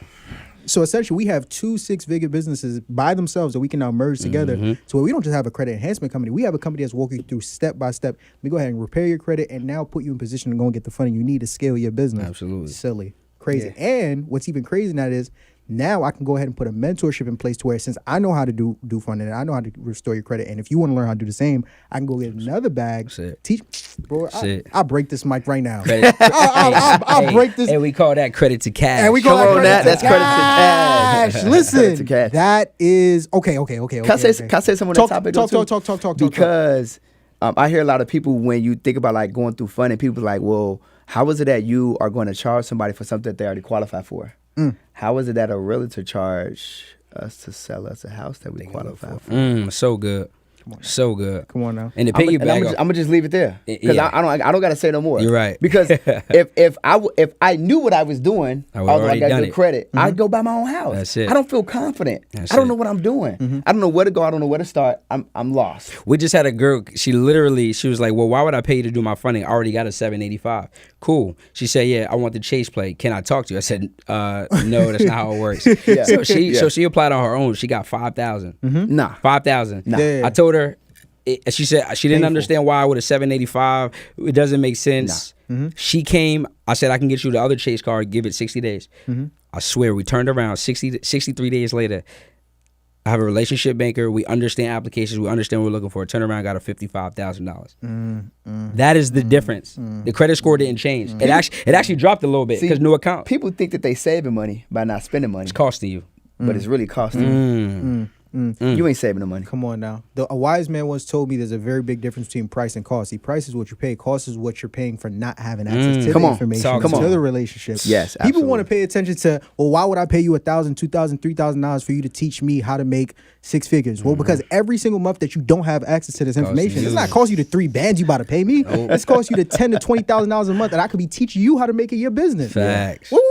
Speaker 2: So essentially, we have 2 6-figure businesses by themselves that we can now merge together. So we don't just have a credit enhancement company. We have a company that's walking you through step by step. We go ahead and repair your credit and now put you in position to go and get the funding you need to scale your business.
Speaker 1: Absolutely.
Speaker 2: Silly. Crazy. And what's even crazy in that is now I can go ahead and put a mentorship in place to where since I know how to do funding and I know how to restore your credit, and if you want to learn how to do the same, I can go get another bag. Teach, bro. I'll break this mic right now. I'll break this.
Speaker 1: And we call that credit to cash.
Speaker 2: And we call
Speaker 3: that's credit to cash.
Speaker 2: Listen,
Speaker 3: Credit to cash.
Speaker 2: that is okay.
Speaker 3: Can I say something on that topic?
Speaker 2: Talk.
Speaker 3: Because I hear a lot of people when you think about like going through funding, people are like, well, how is it that you are going to charge somebody for something that they already qualify for? How is it that a realtor charge us to sell us a house that we qualify for?
Speaker 1: So good.
Speaker 2: Come on.
Speaker 1: So good.
Speaker 2: Come on now.
Speaker 1: And the
Speaker 3: I'm
Speaker 1: piggyback.
Speaker 3: gonna just leave it there because
Speaker 1: Yeah.
Speaker 3: I don't gotta say no more.
Speaker 1: You're right.
Speaker 3: Because if I knew what I was doing,
Speaker 1: I would've
Speaker 3: although I
Speaker 1: already
Speaker 3: got
Speaker 1: done
Speaker 3: good
Speaker 1: it.
Speaker 3: credit, I'd go buy my own house.
Speaker 1: That's it.
Speaker 3: I don't feel confident.
Speaker 1: That's
Speaker 3: I don't
Speaker 1: it.
Speaker 3: know what I'm doing. I don't know where to go. I don't know where to start. I'm lost.
Speaker 1: We just had a girl. She was like, "Well, why would I pay you to do my funding? I already got a 785." Cool. She said, "Yeah, I want the Chase play. Can I talk to you?" I said, "No, that's not how it works."
Speaker 3: Yeah.
Speaker 1: So she applied on her own. She got 5,000.
Speaker 3: Nah.
Speaker 1: 5,000.
Speaker 3: Nah.
Speaker 2: Yeah.
Speaker 1: I told her. She said she didn't
Speaker 2: Painful.
Speaker 1: understand why with a 785 it doesn't make sense. She came. I said I can get you the other Chase card. Give it 60 days. I swear we turned around 63 days later. I have a relationship banker. We understand applications. We understand what we're looking for. Turn around, got a $55,000. That is the difference. The credit score didn't change. It actually dropped a little bit because new account.
Speaker 3: People think that they saving money by not spending money,
Speaker 1: It's costing you.
Speaker 3: but it's really costing you. You ain't saving the money.
Speaker 2: Come on now. A wise man once told me there's a very big difference between price and cost. See, price is what you pay. Cost is what you're paying for not having access to
Speaker 3: Come
Speaker 2: the
Speaker 3: on.
Speaker 2: information,
Speaker 1: Talk
Speaker 2: to
Speaker 1: to me.
Speaker 2: the relationship.
Speaker 3: Yes,
Speaker 2: People
Speaker 3: absolutely.
Speaker 2: want to pay attention to, well, why would I pay you $1,000, $2,000, $3,000 for you to teach me how to make six figures? Well, because every single month that you don't have access to this information,
Speaker 1: you.
Speaker 2: it's not cost you the $3 you about to pay me. It's cost you the $10,000 to $20,000 a month that I could be teaching you how to make it your business.
Speaker 1: Facts.
Speaker 2: What-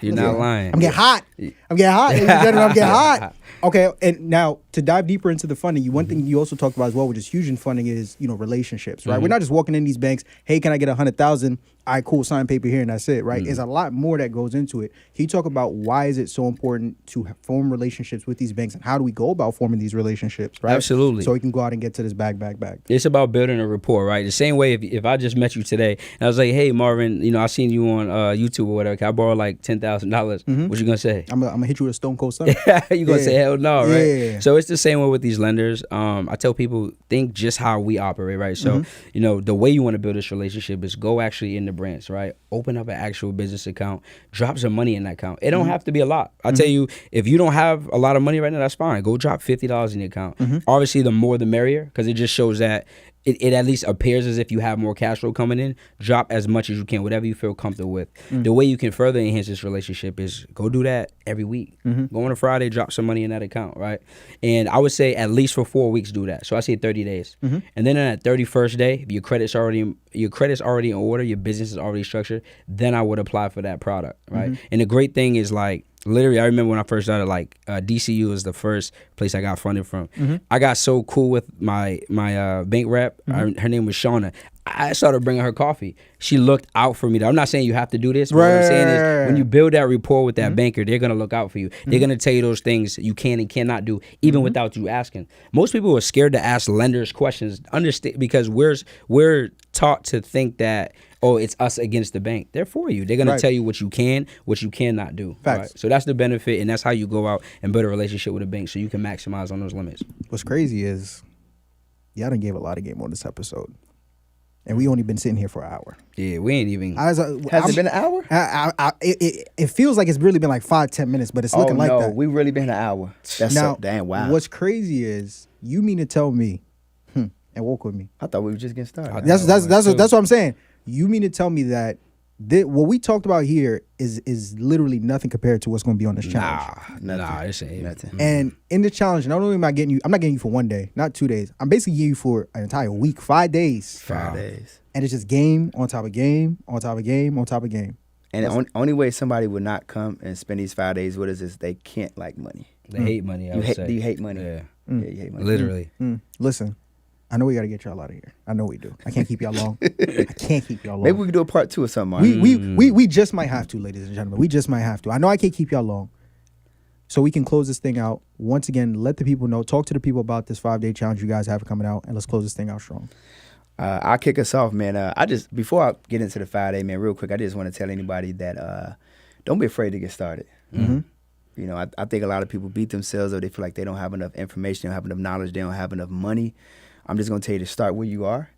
Speaker 1: You're not lying.
Speaker 2: I'm getting hot. Ladies and gentlemen, I'm getting hot. Okay, and now to dive deeper into the funding, one thing you also talked about as well, which is huge in funding, is relationships, right? We're not just walking in these banks. Hey, can I get 100,000? All right, cool, sign paper here, and that's it, right? There's a lot more that goes into it. Can you talk about why is it so important to form relationships with these banks, and how do we go about forming these relationships, right?
Speaker 1: Absolutely.
Speaker 2: So we can go out and get to this bag.
Speaker 1: It's about building a rapport, right? The same way if I just met you today and I was like, "Hey, Marvin, I seen you on YouTube or whatever. Can I borrow like $10,000?" What you gonna say?
Speaker 2: I'm gonna hit you with a Stone Cold Stunner.
Speaker 1: You gonna say hell no, right?
Speaker 2: Yeah.
Speaker 1: So it's the same way with these lenders. I tell people think just how we operate, right? So the way you want to build this relationship is go actually in the branch, right? Open up an actual business account, drop some money in that account. It don't have to be a lot. I tell you, if you don't have a lot of money right now, that's fine. Go drop $50 in the account. Obviously, the more the merrier, because it just shows that it at least appears as if you have more cash flow coming in. Drop as much as you can, whatever you feel comfortable with. The way you can further enhance this relationship is go do that every week. Go on a Friday, drop some money in that account, right? And I would say at least for 4 weeks do that. So I say 30 days. And then on that 31st day, if your credit's already in order, your business is already structured, then I would apply for that product, right? And the great thing is like, literally, I remember when I first started, like DCU was the first place I got funded from. I got so cool with my bank rep. Her name was Shauna. I started bringing her coffee. She looked out for me. I'm not saying you have to do this, but what I'm saying is when you build that rapport with that banker, they're gonna look out for you. They're gonna tell you those things you can and cannot do, even without you asking. Most people are scared to ask lenders questions. Understand, because we're taught to think that, oh, it's us against the bank. They're for you. They're gonna tell you what you can, what you cannot do.
Speaker 2: Facts.
Speaker 1: Right? So that's the benefit, and that's how you go out and build a relationship with a bank, so you can maximize on those limits.
Speaker 2: What's crazy is y'all done gave a lot of game on this episode. And we only been sitting here for an hour.
Speaker 1: Yeah, we ain't even.
Speaker 3: Has it been an hour?
Speaker 2: It feels like it's really been like 5-10 minutes, but it's looking like
Speaker 3: no,
Speaker 2: that.
Speaker 3: we really been an hour. That's
Speaker 2: Now,
Speaker 3: so damn wow.
Speaker 2: What's crazy is you mean to tell me, and walk with me.
Speaker 3: I thought we were just getting started.
Speaker 2: That's what I'm saying. You mean to tell me that what we talked about here is literally nothing compared to what's going to be on this challenge.
Speaker 1: Nah, this ain't
Speaker 3: Nothing.
Speaker 2: And in the challenge, not only am I getting you, I'm not getting you for 1 day, not 2 days. I'm basically getting you for an entire week, 5 days.
Speaker 3: 5 days.
Speaker 2: And it's just game on top of game on top of game on top of game.
Speaker 3: And the only way somebody would not come and spend these 5 days with us is they can't like money.
Speaker 1: They hate money. I would say.
Speaker 3: Do you hate money?
Speaker 1: Yeah,
Speaker 3: Yeah, you hate money.
Speaker 1: literally.
Speaker 2: Listen, I know we got to get y'all out of here. I know we do. I can't keep y'all long. I can't keep y'all long.
Speaker 3: Maybe we could do a part 2 or something. Martin.
Speaker 2: We just might have to, ladies and gentlemen. We just might have to. I know I can't keep y'all long. So we can close this thing out. Once again, let the people know. Talk to the people about this 5-day challenge you guys have coming out, and let's close this thing out strong.
Speaker 3: I'll kick us off, man. Before I get into the 5-day, man, real quick, I just want to tell anybody that don't be afraid to get started. I think a lot of people beat themselves, or they feel like they don't have enough information, they don't have enough knowledge, they don't have enough money. I'm just going to tell you to start where you are.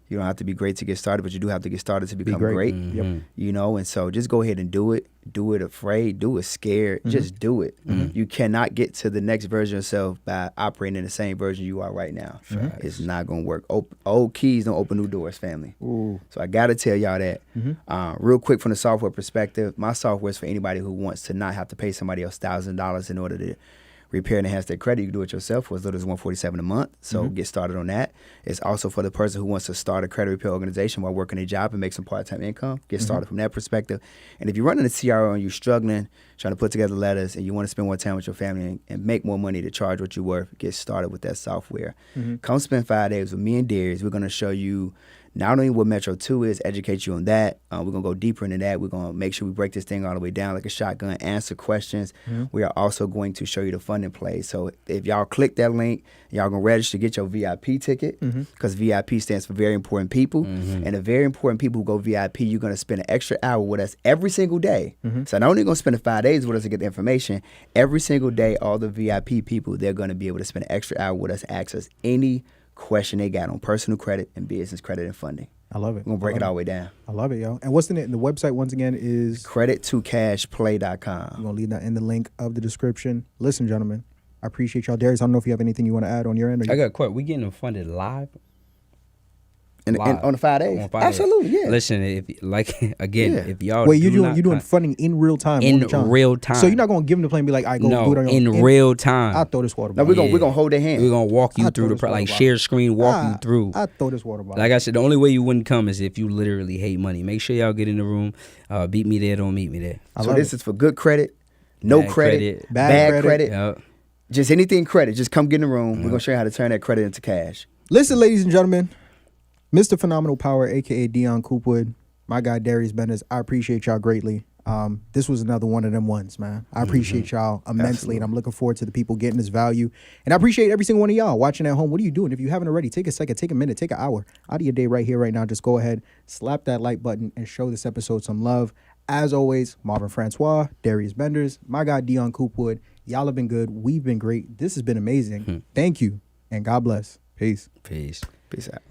Speaker 3: You don't have to be great to get started, but you do have to get started to become great.
Speaker 2: Yep.
Speaker 3: And so just go ahead and do it. Do it afraid. Do it scared. Just do it. You cannot get to the next version of yourself by operating in the same version you are right now. It's not going to work. Old keys don't open new doors, family.
Speaker 2: Ooh.
Speaker 3: So I got to tell y'all that. Real quick, from the software perspective, my software is for anybody who wants to not have to pay somebody else $1,000 in order to repair and enhance their credit, you can do it yourself for as little as $147 a month. So get started on that. It's also for the person who wants to start a credit repair organization while working a job and make some part-time income. Get started from that perspective. And if you're running a CRO and you're struggling, trying to put together letters, and you want to spend more time with your family and make more money to charge what you're worth, get started with that software. Come spend 5 days with me and Darius. We're going to show you not only what Metro2 is, educate you on that. We're going to go deeper into that. We're going to make sure we break this thing all the way down like a shotgun, answer questions. We are also going to show you the funding plays. So if y'all click that link, y'all going to register to get your VIP ticket, because VIP stands for very important people. And the very important people who go VIP, you're going to spend an extra hour with us every single day. So not only going to spend 5 days with us to get the information, every single day, all the VIP people, they're going to be able to spend an extra hour with us, ask us any question they got on personal credit and business credit and funding.
Speaker 2: I love it.
Speaker 3: We're going to break it all the way down.
Speaker 2: I love it, yo. And what's the website once again is
Speaker 3: credit2cashplay.com.
Speaker 2: I'm going to leave that in the link of the description. Listen, gentlemen, I appreciate y'all. Darius, I don't know if you have anything you want to add on your end.
Speaker 1: I got a question. We getting them funded live?
Speaker 3: And on the 5 days?
Speaker 1: On 5 days.
Speaker 3: Absolutely, yeah.
Speaker 1: Listen, if if y'all
Speaker 2: Wait, you're doing funding in real time?
Speaker 1: in
Speaker 2: on the channel.
Speaker 1: real time.
Speaker 2: So you're not going to give them the plan and be like, I go
Speaker 1: no,
Speaker 2: do it on your
Speaker 1: in real time.
Speaker 2: I throw this water
Speaker 3: No,
Speaker 2: bottle.
Speaker 3: we're gonna hold their hand.
Speaker 1: We're gonna walk you
Speaker 2: I
Speaker 1: through
Speaker 2: throw
Speaker 1: the
Speaker 2: this water
Speaker 1: like
Speaker 2: bottle.
Speaker 1: share screen, walk you through.
Speaker 2: I throw this water bottle.
Speaker 1: Like I said, the only way you wouldn't come is if you literally hate money. Make sure y'all get in the room. Beat me there, don't meet me there.
Speaker 3: So this is for good credit, no
Speaker 1: Bad
Speaker 3: credit,
Speaker 2: bad
Speaker 3: bad credit.
Speaker 1: Yep.
Speaker 3: Just anything credit. Just come get in the room. We're gonna show you how to turn that credit into cash.
Speaker 2: Listen, ladies and gentlemen, Mr. Phenomenal Power, a.k.a. Dion Coopwood, my guy Darius Benders, I appreciate y'all greatly. This was another one of them ones, man. I appreciate y'all immensely,
Speaker 3: Absolutely.
Speaker 2: and I'm looking forward to the people getting this value. And I appreciate every single one of y'all watching at home. What are you doing? If you haven't already, take a second, take a minute, take an hour out of your day right here, right now. Just go ahead, slap that like button, and show this episode some love. As always, Marvin Francois, Darius Benders, my guy Dion Coopwood. Y'all have been good. We've been great. This has been amazing. Thank you, and God bless. Peace.
Speaker 1: Peace.
Speaker 3: Peace out.